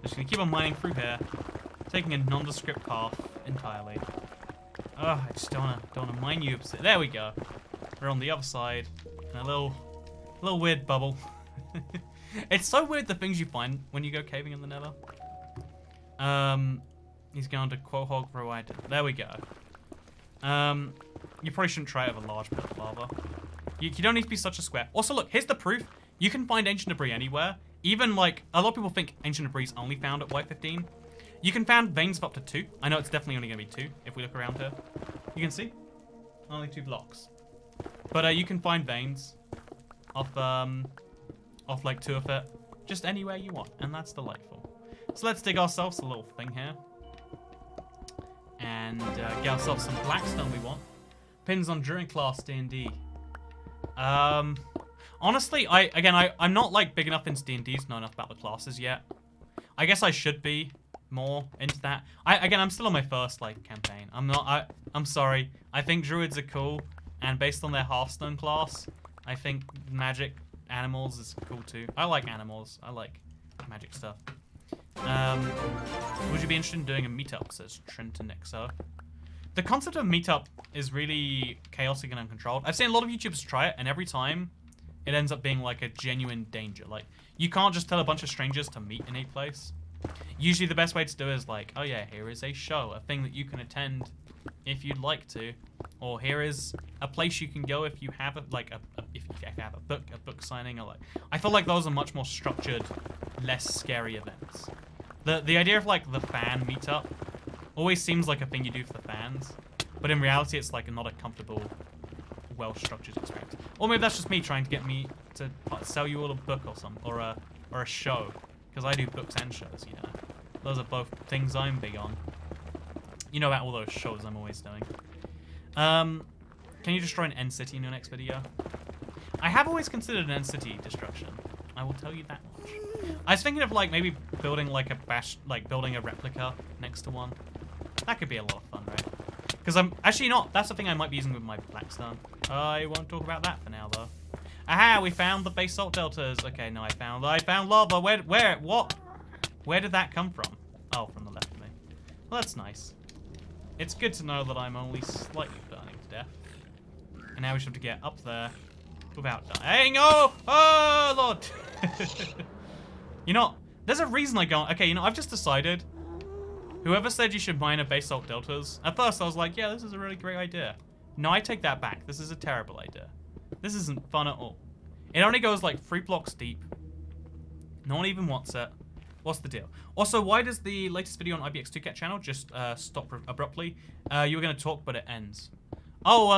Just gonna keep on mining through here, taking a nondescript path entirely. Oh, I just don't wanna mine you. There we go. We're on the other side, in a little weird bubble. It's so weird the things you find when you go caving in the Nether. He's going to Quahog Provider. There we go. You probably shouldn't try it with a large bit of lava. You don't need to be such a square. Also, look, here's the proof. You can find ancient debris anywhere. Even, like, a lot of people think ancient debris is only found at Y15. You can find veins of up to 2. I know it's definitely only going to be 2 if we look around here. You can see? Only 2 blocks. But you can find veins off like 2 of it. Just anywhere you want, and that's delightful. So let's dig ourselves a little thing here. And get ourselves some Blackstone we want. Pins on during class D&D. Honestly, I'm not like big enough into D&Ds, know enough about the classes yet. I guess I should be more into that. I'm still on my first like campaign. I'm sorry. I think druids are cool, and based on their Hearthstone class, I think magic animals is cool too. I like animals. I like magic stuff. Would you be interested in doing a meetup? Says Trenton XO. The concept of meetup is really chaotic and uncontrolled. I've seen a lot of YouTubers try it, and every time it ends up being like a genuine danger. Like, you can't just tell a bunch of strangers to meet in a place. Usually the best way to do it is like, oh yeah, here is a show, a thing that you can attend if you'd like to. Or here is a place you can go if you have if you have a book signing, or like, I feel like those are much more structured, less scary events. The idea of like the fan meetup always seems like a thing you do for the fans, but in reality it's like not a comfortable, well-structured experience. Or maybe that's just me trying to get me to sell you all a book or something, or a show, because I do books and shows, you know. Those are both things I'm big on. You know about all those shows I'm always doing. Can you destroy an end city in your next video? I have always considered an end city destruction. I will tell you that much. I was thinking of like maybe building like building a replica next to one. That could be a lot of fun, right? Because I'm actually not. That's the thing I might be using with my Blackstone. I won't talk about that for now, though. Aha! We found the basalt deltas. Okay, no, I found lava. What? Where did that come from? Oh, from the left of me. Well, that's nice. It's good to know that I'm only slightly burning to death. And now we should have to get up there without dying. Oh, Lord! You know, there's a reason I go. Okay, you know, I've just decided. Whoever said you should mine a basalt deltas, at first I was like, yeah, this is a really great idea. No, I take that back. This is a terrible idea. This isn't fun at all. It only goes like 3 blocks deep. No one even wants it. What's the deal? Also, why does the latest video on IBX2Cat channel just stop abruptly? You were going to talk, but it ends. Oh,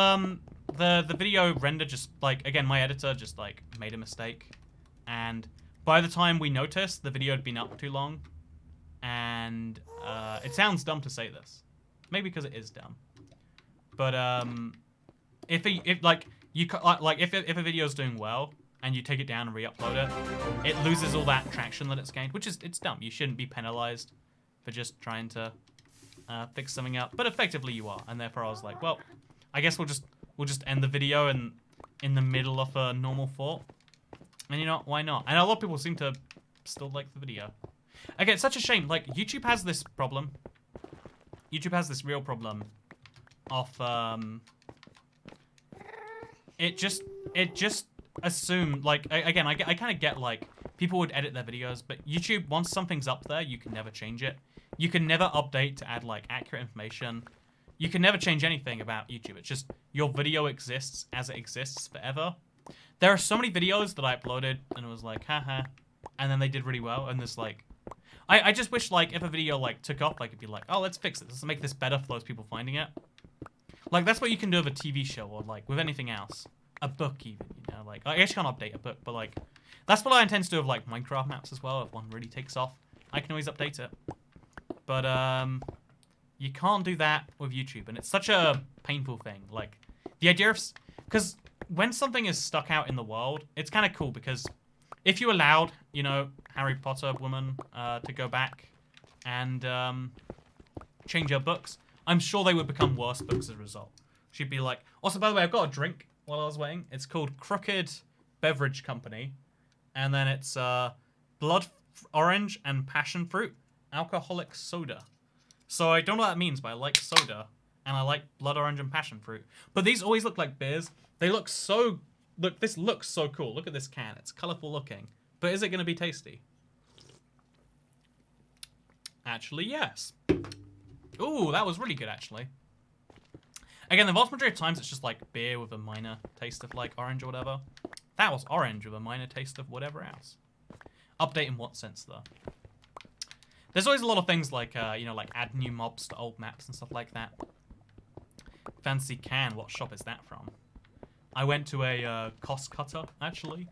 the video render just, like, again, my editor just, like, made a mistake. And by the time we noticed, the video had been up too long. And it sounds dumb to say this, maybe because it is dumb. But if a video is doing well and you take it down and re-upload it, it loses all that traction that it's gained, which is it's dumb. You shouldn't be penalized for just trying to fix something up, but effectively you are, and therefore I was like, well, I guess we'll just end the video in the middle of a normal thought, and you know why not? And a lot of people seem to still like the video. Okay, it's such a shame. Like, YouTube has this problem. YouTube has this real problem of, it just assumed, like, again, I kind of get, like, people would edit their videos, but YouTube, once something's up there, you can never change it. You can never update to add, like, accurate information. You can never change anything about YouTube. It's just, your video exists as it exists forever. There are so many videos that I uploaded, and it was like, haha, and then they did really well, and there's, like, I just wish, like, if a video, like, took off, like, it'd be like, oh, let's fix it. Let's make this better for those people finding it. Like, that's what you can do with a TV show or, like, with anything else. A book, even, you know? Like, I guess you can't update a book, but, like, that's what I intend to do with, like, Minecraft maps as well. If one really takes off, I can always update it. But, you can't do that with YouTube, and it's such a painful thing. Like, the idea of... Because when something is stuck out in the world, it's kind of cool, because... If you allowed, you know, Harry Potter woman to go back and change her books, I'm sure they would become worse books as a result. She'd be like... Also, by the way, I've got a drink while I was waiting. It's called Crooked Beverage Company. And then it's Blood Orange and Passion Fruit Alcoholic Soda. So I don't know what that means, but I like soda. And I like Blood Orange and Passion Fruit. But these always look like beers. They look so... Look, this looks so cool. Look at this can. It's colorful looking. But is it going to be tasty? Actually, yes. Ooh, that was really good, actually. Again, the vast majority of times it's just like beer with a minor taste of like orange or whatever. That was orange with a minor taste of whatever else. Update in what sense though? There's always a lot of things like, you know, like add new mobs to old maps and stuff like that. Fancy can, what shop is that from? I went to a cost cutter, actually.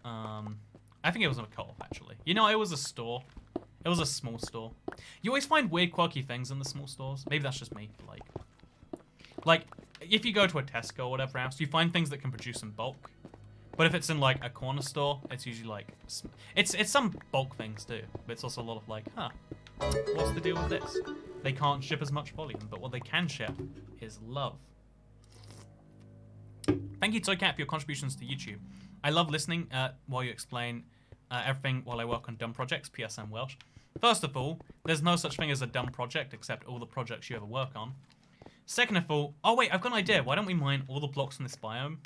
I think it was a co-op, actually. You know, it was a store. It was a small store. You always find weird, quirky things in the small stores. Maybe that's just me, but like, if you go to a Tesco or whatever else, you find things that can produce in bulk. But if it's in, like, a corner store, it's usually, like... It's some bulk things, too. But it's also a lot of, like, huh, what's the deal with this? They can't ship as much volume, but what they can ship is love. Thank you, Toycat, for your contributions to YouTube. I love listening while you explain everything while I work on dumb projects, PSM Welsh. First of all, there's no such thing as a dumb project except all the projects you ever work on. Second of all, oh wait, I've got an idea. Why don't we mine all the blocks in this biome?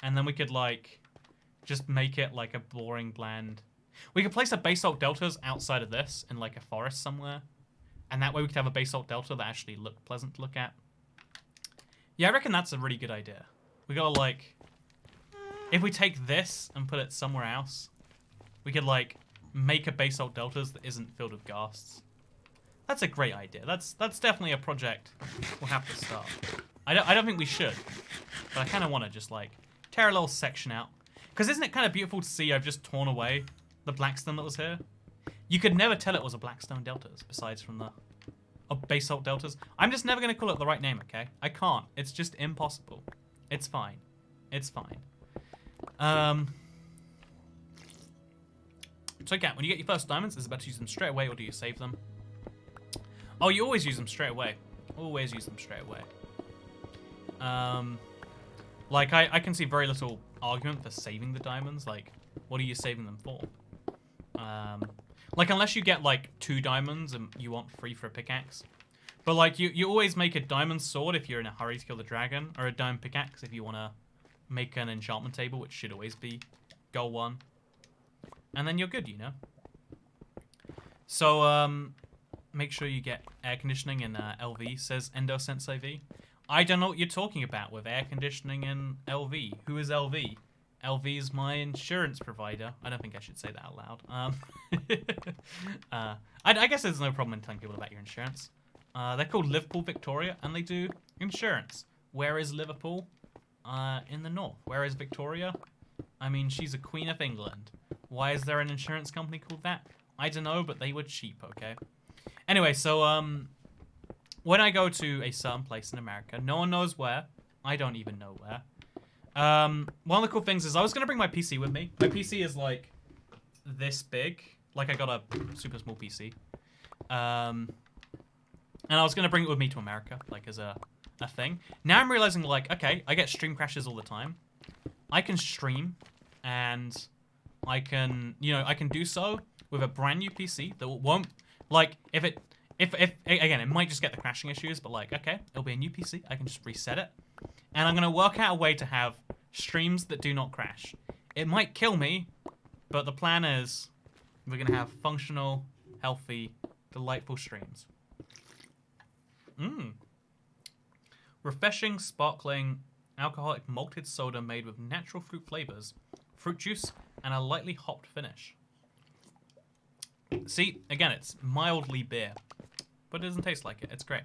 And then we could, like, just make it, like, a boring, bland... We could place a basalt deltas outside of this in, like, a forest somewhere. And that way we could have a basalt delta that actually looked pleasant to look at. Yeah, I reckon that's a really good idea. We gotta, like... If we take this and put it somewhere else, we could, like, make a basalt deltas that isn't filled with ghasts. That's a great idea. That's definitely a project we'll have to start. I don't think we should, but I kind of want to just, like, tear a little section out. Because isn't it kind of beautiful to see I've just torn away the Blackstone that was here? You could never tell it was a Blackstone deltas, besides from the basalt deltas. I'm just never going to call it the right name, okay? I can't. It's just impossible. It's fine. It's fine. So, Kat, when you get your first diamonds, is it better to use them straight away or do you save them? Oh, you always use them straight away. Always use them straight away. Like, I can see very little argument for saving the diamonds. Like, what are you saving them for? Like, unless you get, like, 2 diamonds and you want 3 for a pickaxe. But, like, you always make a diamond sword if you're in a hurry to kill the dragon, or a diamond pickaxe if you want to make an enchantment table, which should always be goal 1. And then you're good, you know? So, make sure you get air conditioning in LV, says Endo Sensei V. I don't know what you're talking about with air conditioning in LV. Who is LV? LV is my insurance provider. I don't think I should say that out loud. I guess there's no problem in telling people about your insurance. They're called Liverpool Victoria, and they do insurance. Where is Liverpool? In the north. Where is Victoria? I mean, she's a queen of England. Why is there an insurance company called that? I don't know, but they were cheap, okay? Anyway, so, when I go to a certain place in America, no one knows where. I don't even know where. One of the cool things is I was going to bring my PC with me. My PC is, like, this big. Like, I got a super small PC. And I was going to bring it with me to America, like, as a thing. Now I'm realizing, like, okay, I get stream crashes all the time. I can stream, and I can, you know, I can do so with a brand new PC that won't, like, if again, it might just get the crashing issues, but, like, okay, it'll be a new PC. I can just reset it. And I'm going to work out a way to have streams that do not crash. It might kill me, but the plan is we're going to have functional, healthy, delightful streams. Refreshing, sparkling, alcoholic malted soda made with natural fruit flavors, fruit juice, and a lightly hopped finish. See, again, it's mildly beer, but it doesn't taste like it. It's great.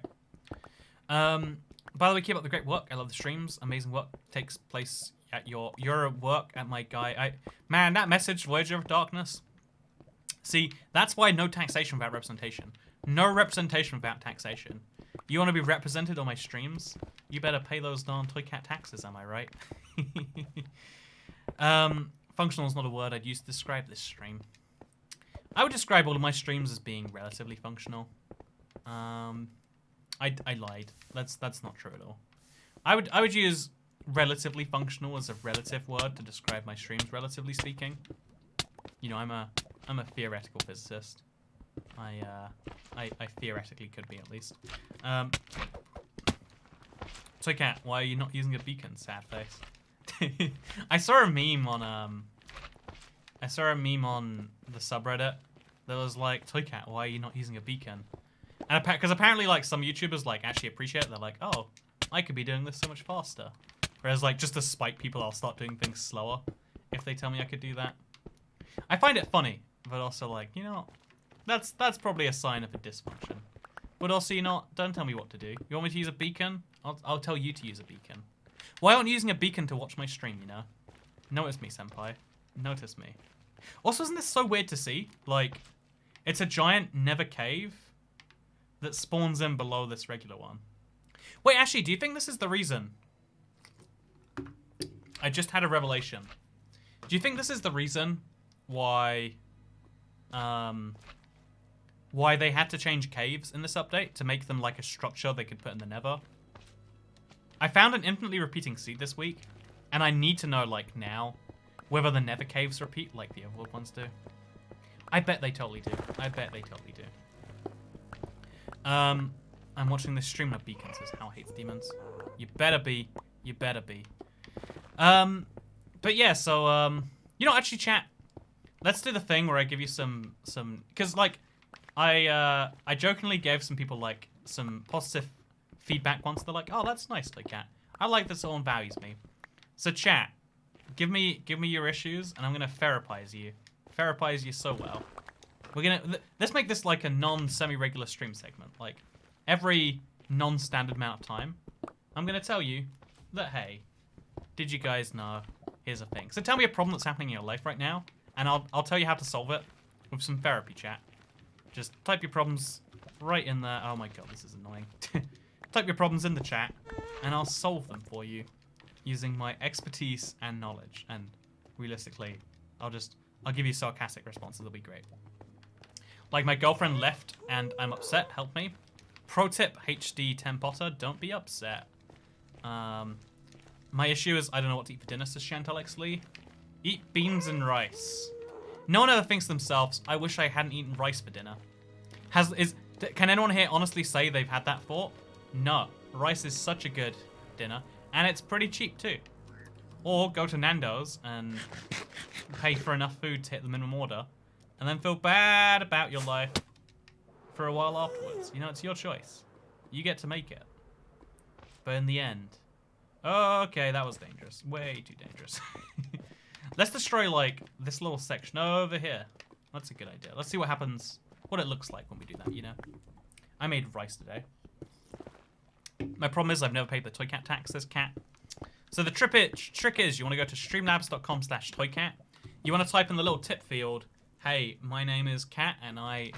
By the way, keep up the great work. I love the streams. Amazing work takes place at your work at my guy. Man, that message, Voyager of Darkness. See, that's why no taxation without representation. No representation without taxation. You want to be represented on my streams? You better pay those darn toy cat taxes, am I right? Functional is not a word I'd use to describe this stream. I would describe all of my streams as being relatively functional. I lied. That's not true at all. I would use relatively functional as a relative word to describe my streams, relatively speaking. You know, I'm a theoretical physicist. I theoretically could be, at least. So, Kat, why are you not using a beacon? Sad face. I saw a meme on the subreddit that was like, Toycat, why are you not using a beacon? And because apparently, like, some YouTubers like actually appreciate it. They're like, oh, I could be doing this so much faster. Whereas, like, just to spite people, I'll start doing things slower if they tell me I could do that. I find it funny, but also, like, you know, that's probably a sign of a dysfunction. But also, you know, don't tell me what to do. You want me to use a beacon? I'll tell you to use a beacon. Why aren't you using a beacon to watch my stream, you know? Notice me, senpai. Notice me. Also, isn't this so weird to see? Like, it's a giant nether cave that spawns in below this regular one. Wait, actually, do you think this is the reason? I just had a revelation. Do you think this is the reason why they had to change caves in this update to make them like a structure they could put in the nether? I found an infinitely repeating seed this week, and I need to know, like, now, whether the nether caves repeat like the overworld ones do. I bet they totally do. I bet they totally do. I'm watching this stream of Beacon says How Hates Demons. You better be. You better be. But yeah, so, you know, actually, chat, let's do the thing where I give you some, because, like, I jokingly gave some people, like, some positive feedback once. They're like, oh, that's nice, Toy Cat. I like that someone values me. So, chat, give me your issues, and I'm gonna therapize you. Therapize you so well. We're gonna, let's make this like a non-semi-regular stream segment. Like, every non-standard amount of time, I'm gonna tell you that, hey, did you guys know? Here's a thing. So tell me a problem that's happening in your life right now, and I'll tell you how to solve it with some therapy, chat. Just type your problems right in there. Oh my god, this is annoying. Type your problems in the chat, and I'll solve them for you using my expertise and knowledge. And realistically, I'll give you sarcastic responses. It'll be great. Like, my girlfriend left, and I'm upset. Help me. Pro tip, HD 10 Potter, don't be upset. My issue is I don't know what to eat for dinner, says Chantal X Lee. Eat beans and rice. No one ever thinks to themselves, I wish I hadn't eaten rice for dinner. Can anyone here honestly say they've had that thought? No. Rice is such a good dinner, and it's pretty cheap too. Or go to Nando's and pay for enough food to hit the minimum order, and then feel bad about your life for a while afterwards. You know, it's your choice. You get to make it. But in the end... Oh, okay, that was dangerous. Way too dangerous. Let's destroy, like, this little section over here. That's a good idea. Let's see what happens, what it looks like when we do that, you know? I made rice today. My problem is I've never paid the Toy Cat tax, says Cat. So the trick is you want to go to streamlabs.com/toycat. You want to type in the little tip field, hey, my name is Cat, and I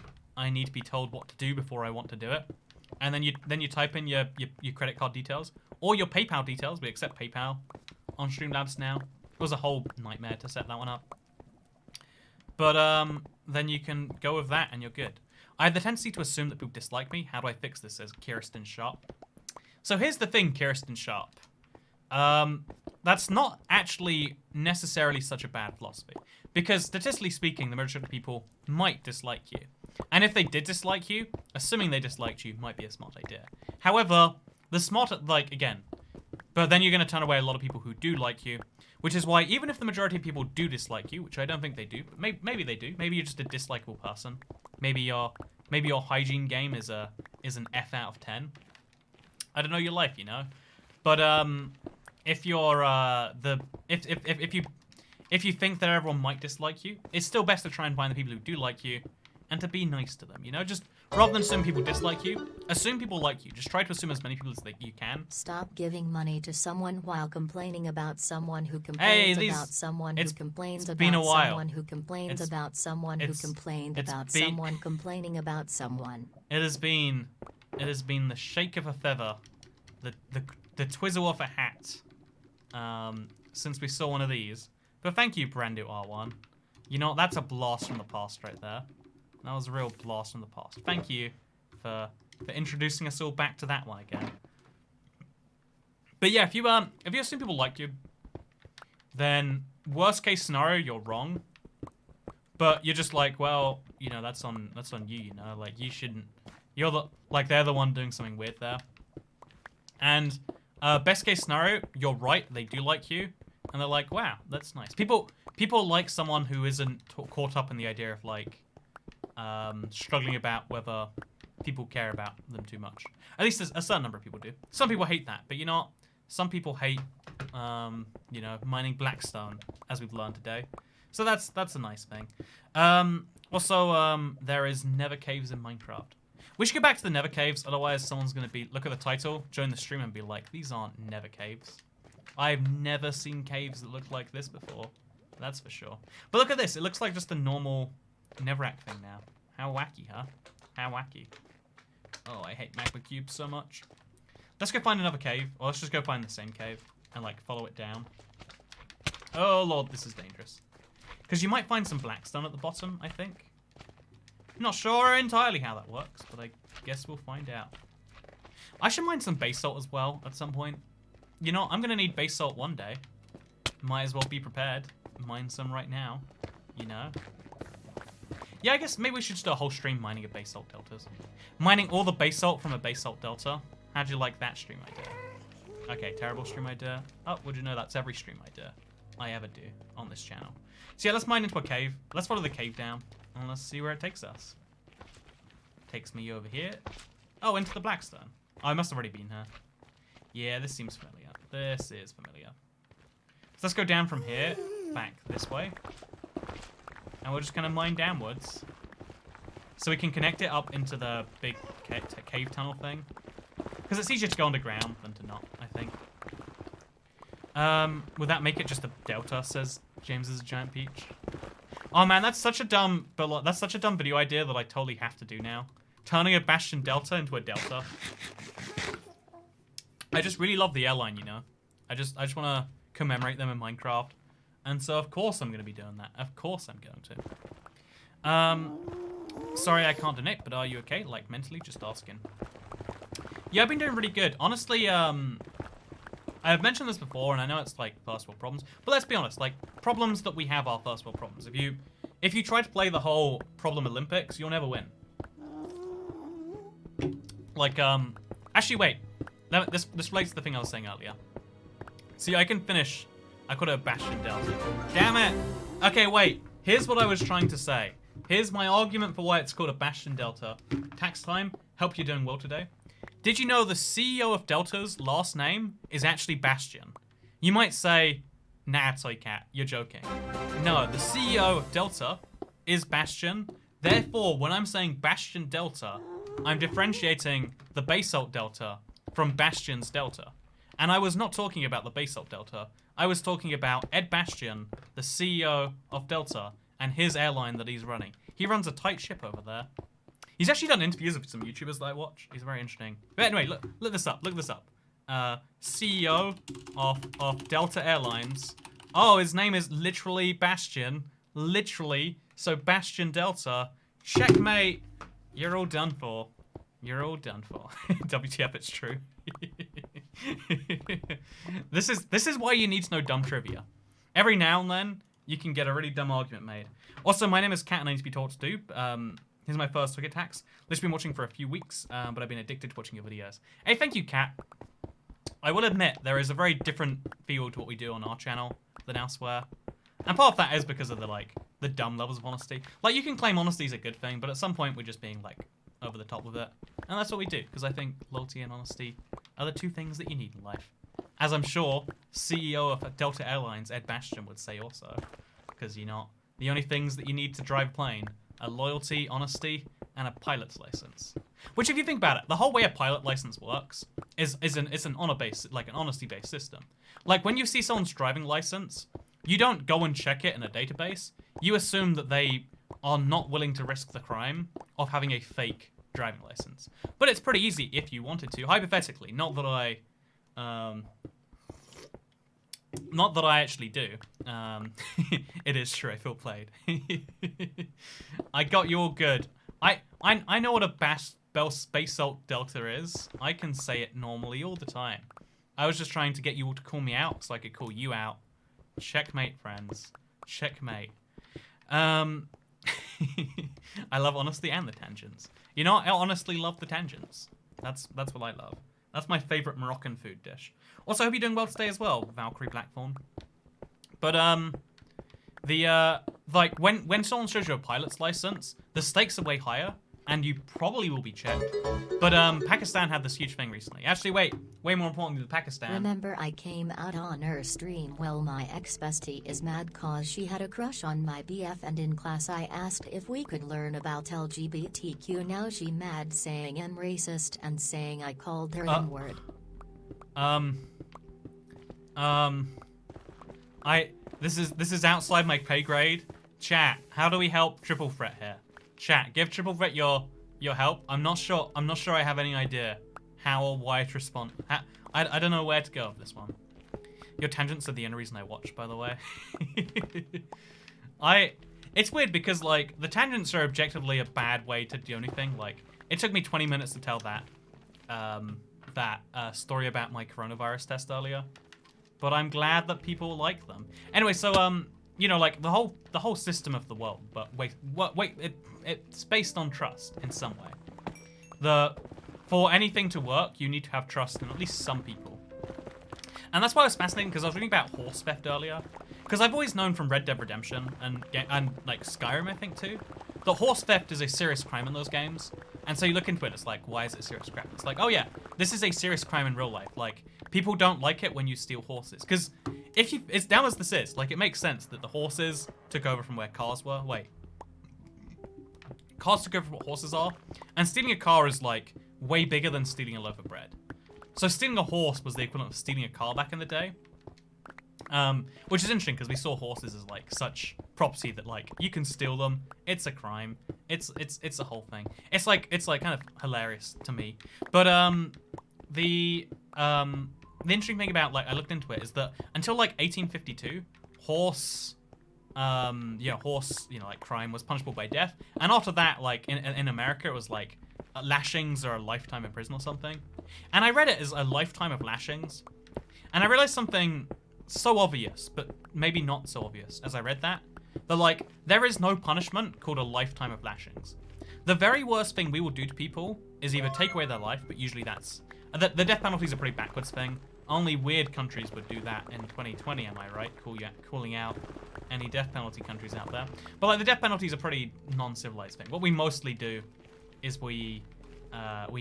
need to be told what to do before I want to do it. And then you type in your credit card details or your PayPal details. We accept PayPal on Streamlabs now. It was a whole nightmare to set that one up. But then you can go with that and you're good. I have the tendency to assume that people dislike me. How do I fix this, says Kirsten Sharp. So here's the thing, Kirsten Sharp. That's not actually necessarily such a bad philosophy. Because statistically speaking, the majority of people might dislike you. And if they did dislike you, assuming they disliked you might be a smart idea. However, the smart, like, again, but then you're going to turn away a lot of people who do like you, which is why even if the majority of people do dislike you, which I don't think they do, but maybe they do. Maybe you're just a dislikable person. Maybe your hygiene game is an F out of 10. I don't know your life, you know. But if you're if you think that everyone might dislike you, it's still best to try and find the people who do like you and to be nice to them, you know? Just rather than assume people dislike you, assume people like you. Just try to assume as many people as you can. Stop giving money to someone while complaining about someone who complains about someone who complains about someone who complains about someone who complained about someone complaining about someone. It has been the shake of a feather, the twizzle of a hat, since we saw one of these. But thank you, Brandu R1. You know, that's a blast from the past right there. That was a real blast from the past. Thank you for introducing us all back to that one again. But yeah, if you assume people like you, then worst case scenario, you're wrong. But you're just like, well, you know, that's on you, you know, like you shouldn't. They're the one doing something weird there. And best case scenario, you're right, they do like you. And they're like, wow, that's nice. People like someone who isn't caught up in the idea of, like, struggling about whether people care about them too much. At least a certain number of people do. Some people hate that, but you know what? Some people hate, you know, mining Blackstone, as we've learned today. So that's a nice thing. Also, there is Nether Caves in Minecraft. We should go back to the Nether Caves, otherwise someone's going to look at the title, join the stream and be like, these aren't Nether Caves. I've never seen caves that look like this before. That's for sure. But look at this. It looks like just a normal Netherrack thing now. How wacky, huh? How wacky. Oh, I hate magma cubes so much. Let's go find another cave. Or let's just go find the same cave and, like, follow it down. Oh, Lord, this is dangerous. Because you might find some Blackstone at the bottom, I think. Not sure entirely how that works, but I guess we'll find out. I should mine some basalt as well at some point. You know, I'm going to need basalt one day. Might as well be prepared. Mine some right now, you know. Yeah, I guess maybe we should just do a whole stream mining of basalt deltas. Mining all the basalt from a basalt delta. How'd you like that stream idea? Okay, terrible stream idea. Oh, would you know that's every stream idea I ever do on this channel. So yeah, let's mine into a cave. Let's follow the cave down, and let's see where it takes us. Takes me over here. Oh, into the Blackstone. Oh, I must have already been here. Yeah, this seems familiar. This is familiar. So let's go down from here, back this way. And we're just going to mine downwards. So we can connect it up into the big cave tunnel thing. Because it's easier to go underground than to not, I think. Would that make it just a delta, says James is a giant peach. Oh man, that's such a dumb video idea that I totally have to do now. Turning a Bastion delta into a delta. I just really love the airline, you know. I just want to commemorate them in Minecraft. And so of course I'm going to be doing that. Of course I'm going to. Sorry I can't donate, but are you okay? Like mentally, just asking. Yeah, I've been doing really good. Honestly, I've mentioned this before, and I know it's like first world problems, but let's be honest, like problems that we have are first world problems. If you try to play the whole problem Olympics, you'll never win. Like, actually wait. This relates to the thing I was saying earlier. See, I can finish. I called it a Bastion Delta. Damn it! Okay, wait. Here's what I was trying to say. Here's my argument for why it's called a Bastion Delta. Tax time. Hope you're doing well today. Did you know the CEO of Delta's last name is actually Bastion? You might say, nah, Toy Cat, you're joking. No, the CEO of Delta is Bastion. Therefore, when I'm saying Bastion Delta, I'm differentiating the basalt delta from Bastion's delta. And I was not talking about the basalt delta. I was talking about Ed Bastian, the CEO of Delta, and his airline that he's running. He runs a tight ship over there. He's actually done interviews with some YouTubers that I watch. He's very interesting. But anyway, look this up. Look this up. CEO of Delta Airlines. Oh, his name is literally Bastion. Literally. So Bastion Delta. Checkmate. You're all done for. You're all done for. WTF, it's true. This is why you need to know dumb trivia. Every now and then, you can get a really dumb argument made. Also, my name is Kat and I need to be taught to do. Here's my first Twig attacks. I've been watching for a few weeks, but I've been addicted to watching your videos. Hey, thank you, Kat. I will admit, there is a very different feel to what we do on our channel than elsewhere. And part of that is because of the dumb levels of honesty. Like, you can claim honesty is a good thing, but at some point we're just being, like, over the top with it. And that's what we do, because I think loyalty and honesty are the two things that you need in life. As I'm sure CEO of Delta Airlines, Ed Bastian, would say also. Because, you know, the only things that you need to drive a plane are loyalty, honesty, and a pilot's license. Which, if you think about it, the whole way a pilot license works is an honor-based, like an honesty-based system. Like, when you see someone's driving license, you don't go and check it in a database. You assume that they are not willing to risk the crime of having a fake driving license. But it's pretty easy if you wanted to. Hypothetically, not that I actually do. It is true, I feel played. I got you all good. I know what a basalt delta is. I can say it normally all the time. I was just trying to get you all to call me out so I could call you out. Checkmate, friends. Checkmate. I love honesty and the tangents. You know, I honestly love the tangents. That's what I love. That's my favorite Moroccan food dish. Also, I hope you're doing well today as well, Valkyrie Blackthorn. But like when someone shows you a pilot's license, the stakes are way higher and you probably will be checked. But Pakistan had this huge thing recently. Actually, wait, way more importantly than Pakistan. Remember I came out on her stream? Well, my ex-bestie is mad cause she had a crush on my BF, and in class I asked if we could learn about LGBTQ. Now she mad saying I'm racist and saying I called her N-word. This is outside my pay grade. Chat, how do we help Triple Threat here? Chat, give Triple Threat your help. I'm not sure I have any idea how or why to respond. I don't know where to go with this one. Your tangents are the only reason I watch, by the way. It's weird because, like, the tangents are objectively a bad way to do anything. Like, it took me 20 minutes to tell that story about my coronavirus test earlier. But I'm glad that people like them. Anyway, so, you know, like, the whole system of the world, but wait, it's based on trust in some way. For anything to work, you need to have trust in at least some people. And that's why it was fascinating, because I was reading about horse theft earlier. Because I've always known from Red Dead Redemption and like Skyrim, I think too, that horse theft is a serious crime in those games. And so you look into it, it's like, why is it serious crime? It's like, oh yeah, this is a serious crime in real life. Like, people don't like it when you steal horses. Because it's down as this is, like, it makes sense that the horses took over from where cars were. Wait. Cars took over from what horses are. And stealing a car is, like, way bigger than stealing a loaf of bread. So stealing a horse was the equivalent of stealing a car back in the day. Which is interesting because we saw horses as like such property that like you can steal them. It's a crime. It's a whole thing. It's like kind of hilarious to me. But the interesting thing about, like, I looked into it is that until like 1852, horse like crime was punishable by death. And after that, like in America, it was like lashings or a lifetime in prison or something. And I read it as a lifetime of lashings, and I realized something so obvious, but maybe not so obvious as I read that, like, there is no punishment called a lifetime of lashings. The very worst thing we will do to people is either take away their life, but usually that's... The death penalty is a pretty backwards thing. Only weird countries would do that in 2020, am I right? Calling out any death penalty countries out there. But, like, the death penalty is a pretty non-civilized thing. What we mostly do is we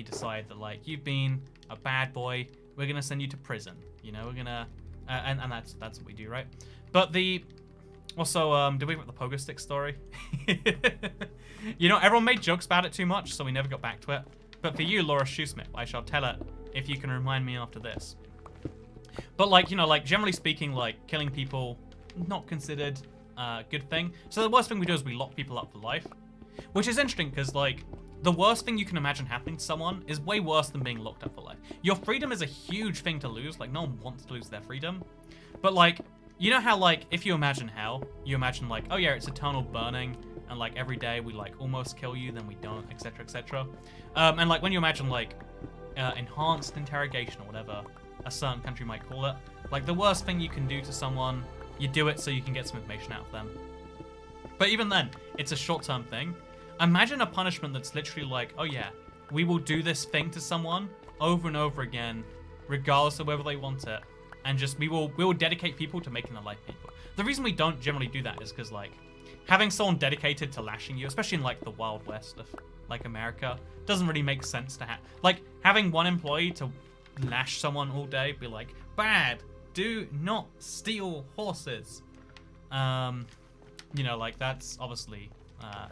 decide that, like, you've been a bad boy, we're gonna send you to prison. You know, we're gonna... and that's what we do, right? But also, did we get the pogo stick story? You know, everyone made jokes about it too much, so we never got back to it. But for you, Laura Shoesmith, I shall tell it if you can remind me after this. But, like, you know, like, generally speaking, like, killing people, not considered a good thing. So the worst thing we do is we lock people up for life. Which is interesting, because, like, the worst thing you can imagine happening to someone is way worse than being locked up for life. Your freedom is a huge thing to lose. Like, no one wants to lose their freedom. But, like, you know how, like, if you imagine hell, you imagine, like, oh yeah, it's eternal burning, and, like, every day we, like, almost kill you, then we don't, etc., etc. And, like, when you imagine, like, enhanced interrogation or whatever a certain country might call it, like, the worst thing you can do to someone, you do it so you can get some information out of them. But even then, it's a short-term thing. Imagine a punishment that's literally like, oh yeah, we will do this thing to someone over and over again, regardless of whether they want it, and just we will dedicate people to making their life painful. The reason we don't generally do that is because, like, having someone dedicated to lashing you, especially in, like, the Wild West of, like, America, doesn't really make sense to have. Like, having one employee to lash someone all day, be like, bad, do not steal horses. You know, like, that's obviously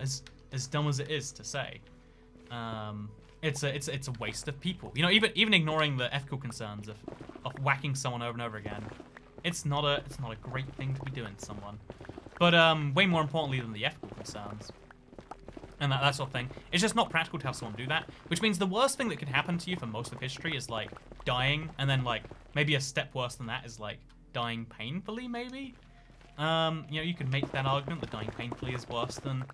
as dumb as it is to say. It's a waste of people. You know, even ignoring the ethical concerns of whacking someone over and over again, it's not a great thing to be doing to someone. But way more importantly than the ethical concerns and that sort of thing, it's just not practical to have someone do that. Which means the worst thing that could happen to you for most of history is, like, dying, and then, like, maybe a step worse than that is, like, dying painfully, maybe. You know, you could make that argument that dying painfully is worse than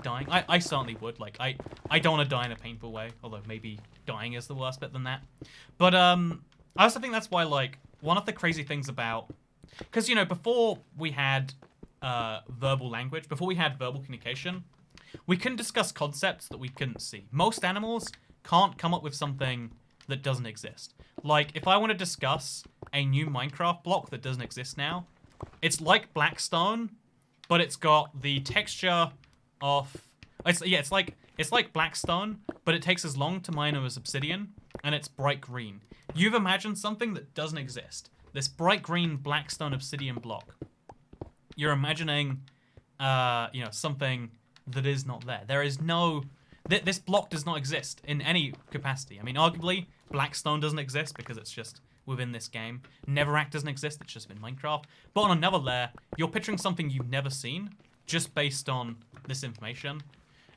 dying. I certainly would. Like, I don't want to die in a painful way, although maybe dying is the worst bit than that. But I also think that's why, like, one of the crazy things about... Because, you know, before we had verbal language, before we had verbal communication, we couldn't discuss concepts that we couldn't see. Most animals can't come up with something that doesn't exist. Like, if I want to discuss a new Minecraft block that doesn't exist now, it's like Blackstone, but it's got the texture of... It's It's like Blackstone, but it takes as long to mine as obsidian, and it's bright green. You've imagined something that doesn't exist. This bright green Blackstone obsidian block. You're imagining, you know, something that is not there. There is no... This block does not exist in any capacity. I mean, arguably, Blackstone doesn't exist because it's just within this game. Netherrack doesn't exist, it's just in Minecraft. But on another layer, you're picturing something you've never seen just based on this information.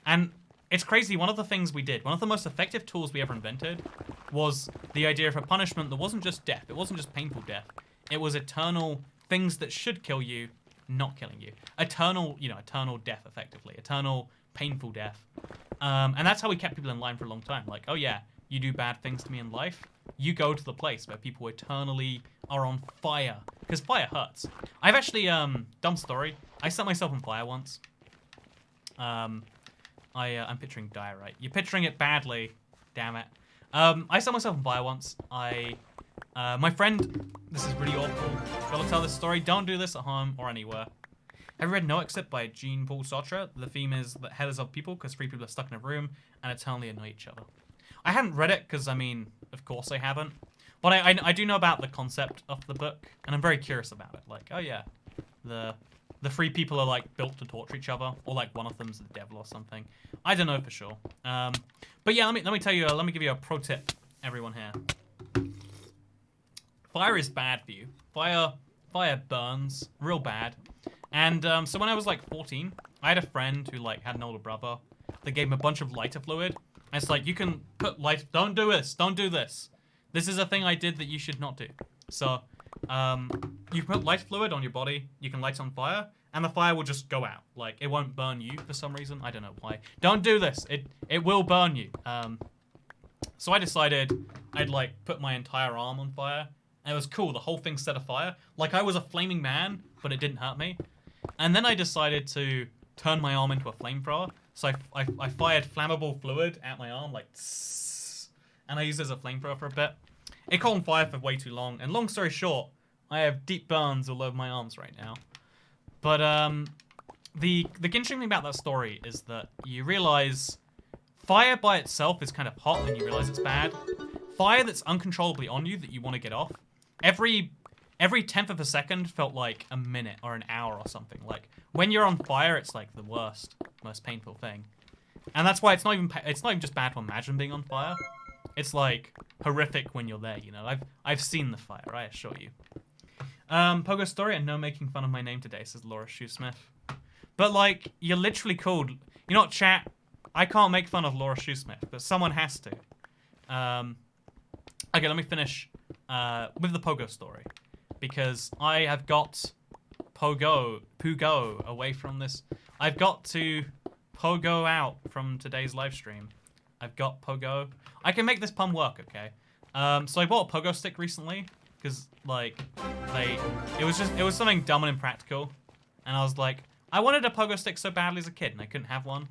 And it's crazy, one of the things we did, one of the most effective tools we ever invented was the idea of a punishment that wasn't just death. It wasn't just painful death. It was eternal things that should kill you, not killing you. Eternal, you know, eternal death, effectively. Eternal, painful death. And that's how we kept people in line for a long time. Like, oh yeah, you do bad things to me in life, you go to the place where people eternally are on fire. Because fire hurts. I've actually, dumb story, I set myself on fire once. I'm picturing dire, right? You're picturing it badly, damn it. I set myself on fire once. My friend, this is really awful. Gotta tell this story, don't do this at home or anywhere. Have you read No Exit by Jean-Paul Sartre? The theme is that hell is of people because 3 people are stuck in a room and eternally annoy each other. I haven't read it because, I mean, of course I haven't. But I do know about the concept of the book, and I'm very curious about it. Like, oh yeah, the 3 people are like built to torture each other, or like one of them's the devil or something. I don't know for sure. But yeah, let me tell you. Let me give you a pro tip, everyone here. Fire is bad for you. Fire burns real bad. And so when I was like 14, I had a friend who like had an older brother that gave him a bunch of lighter fluid. And it's like, you can put light, don't do this, don't do this. This is a thing I did that you should not do. So, you put lighter fluid on your body, you can light it on fire, and the fire will just go out. Like, it won't burn you for some reason. I don't know why. Don't do this. It will burn you. So I decided I'd like put my entire arm on fire. And it was cool. The whole thing set afire. Like I was a flaming man, but it didn't hurt me. And then I decided to turn my arm into a flamethrower. So I fired flammable fluid at my arm, like, tss, and I used it as a flamethrower for a bit. It caught on fire for way too long. And long story short, I have deep burns all over my arms right now. But the interesting thing about that story is that you realize fire by itself is kind of hot, and you realize it's bad. Fire that's uncontrollably on you that you want to get off. Every 10th of a second felt like a minute or an hour or something. Like when you're on fire, it's like the worst, most painful thing. And that's why it's not even just bad to imagine being on fire. It's like horrific when you're there, you know. I've seen the fire, I assure you. Pogo story and no making fun of my name today, says Laura Shoesmith. But like, you're literally called, you know what, chat? I can't make fun of Laura Shoesmith, but someone has to. Okay, let me finish with the Pogo story. Because I have got Pogo away from this. I've got to Pogo out from today's live stream. I've got Pogo. I can make this pun work, okay? So I bought a Pogo stick recently. Because, like, it was something dumb and impractical. And I was like, I wanted a Pogo stick so badly as a kid, and I couldn't have one.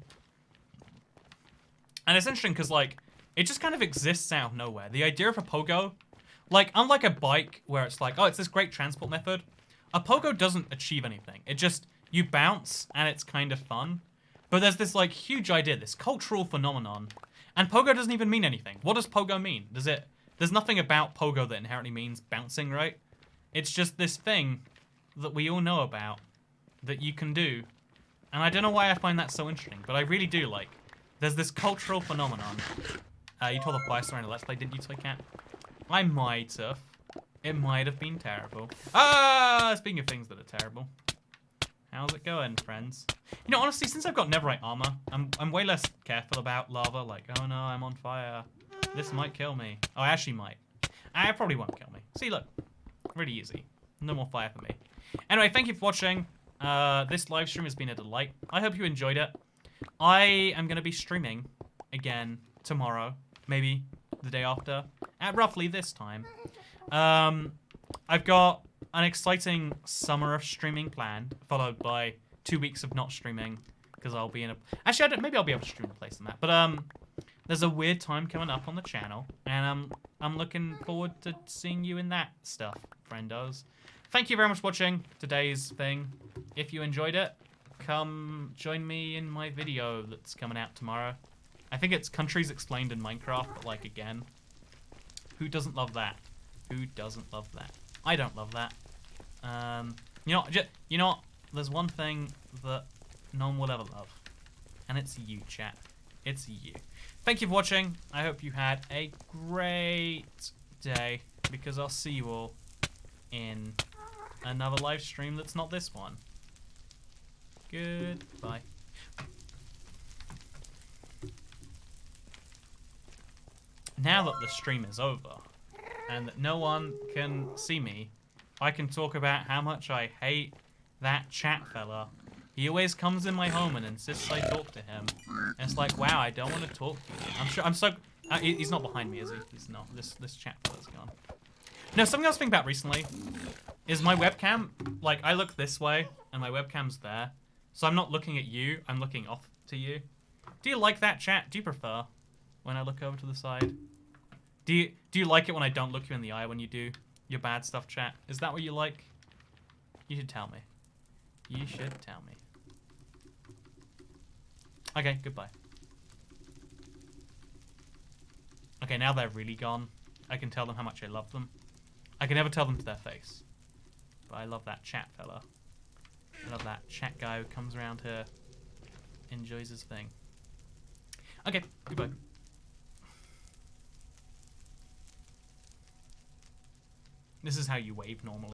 And it's interesting because, like, it just kind of exists out of nowhere. The idea of a Pogo, like, unlike a bike where it's like, oh, it's this great transport method, a Pogo doesn't achieve anything. It just, you bounce, and it's kind of fun. But there's this, like, huge idea, this cultural phenomenon. And Pogo doesn't even mean anything. What does Pogo mean? There's nothing about Pogo that inherently means bouncing, right? It's just this thing that we all know about that you can do. And I don't know why I find that so interesting, but I really do, like, there's this cultural phenomenon. You told the fire story in a Let's Play, didn't you, Toy Cat? I might have. It might have been terrible. Ah! Speaking of things that are terrible. How's it going, friends? You know, honestly, since I've got Netherite armor, I'm way less careful about lava. Like, oh no, I'm on fire. This might kill me. Oh, I actually might. I probably won't kill me. See, look. Really easy. No more fire for me. Anyway, thank you for watching. This live stream has been a delight. I hope you enjoyed it. I am going to be streaming again tomorrow. Maybe the day after. At roughly this time. I've got an exciting summer of streaming planned. Followed by 2 weeks of not streaming. Because I'll be in a... Actually, maybe I'll be able to stream a place than that. But, there's a weird time coming up on the channel, and I'm looking forward to seeing you in that stuff, friendos. Thank you very much for watching today's thing. If you enjoyed it, come join me in my video that's coming out tomorrow. I think it's countries explained in Minecraft, but like again, who doesn't love that? Who doesn't love that? I don't love that. You know what? There's one thing that no one will ever love, and it's you, chat. It's you. Thank you for watching. I hope you had a great day, because I'll see you all in another live stream that's not this one. Goodbye. Now that the stream is over, and that no one can see me, I can talk about how much I hate that chat fella. He always comes in my home and insists I talk to him. And it's like, wow, I don't want to talk to you. I'm so... he's not behind me, is he? He's not. This chat fella's gone. No, something I was thinking about recently is my webcam. Like, I look this way, and my webcam's there. So I'm not looking at you, I'm looking off to you. Do you like that, chat? Do you prefer when I look over to the side? Do you like it when I don't look you in the eye when you do your bad stuff, chat? Is that what you like? You should tell me. You should tell me. Okay, goodbye. Okay, now they're really gone. I can tell them how much I love them. I can never tell them to their face. But I love that chat fella. I love that chat guy who comes around here, enjoys his thing. Okay, goodbye. This is how you wave normally.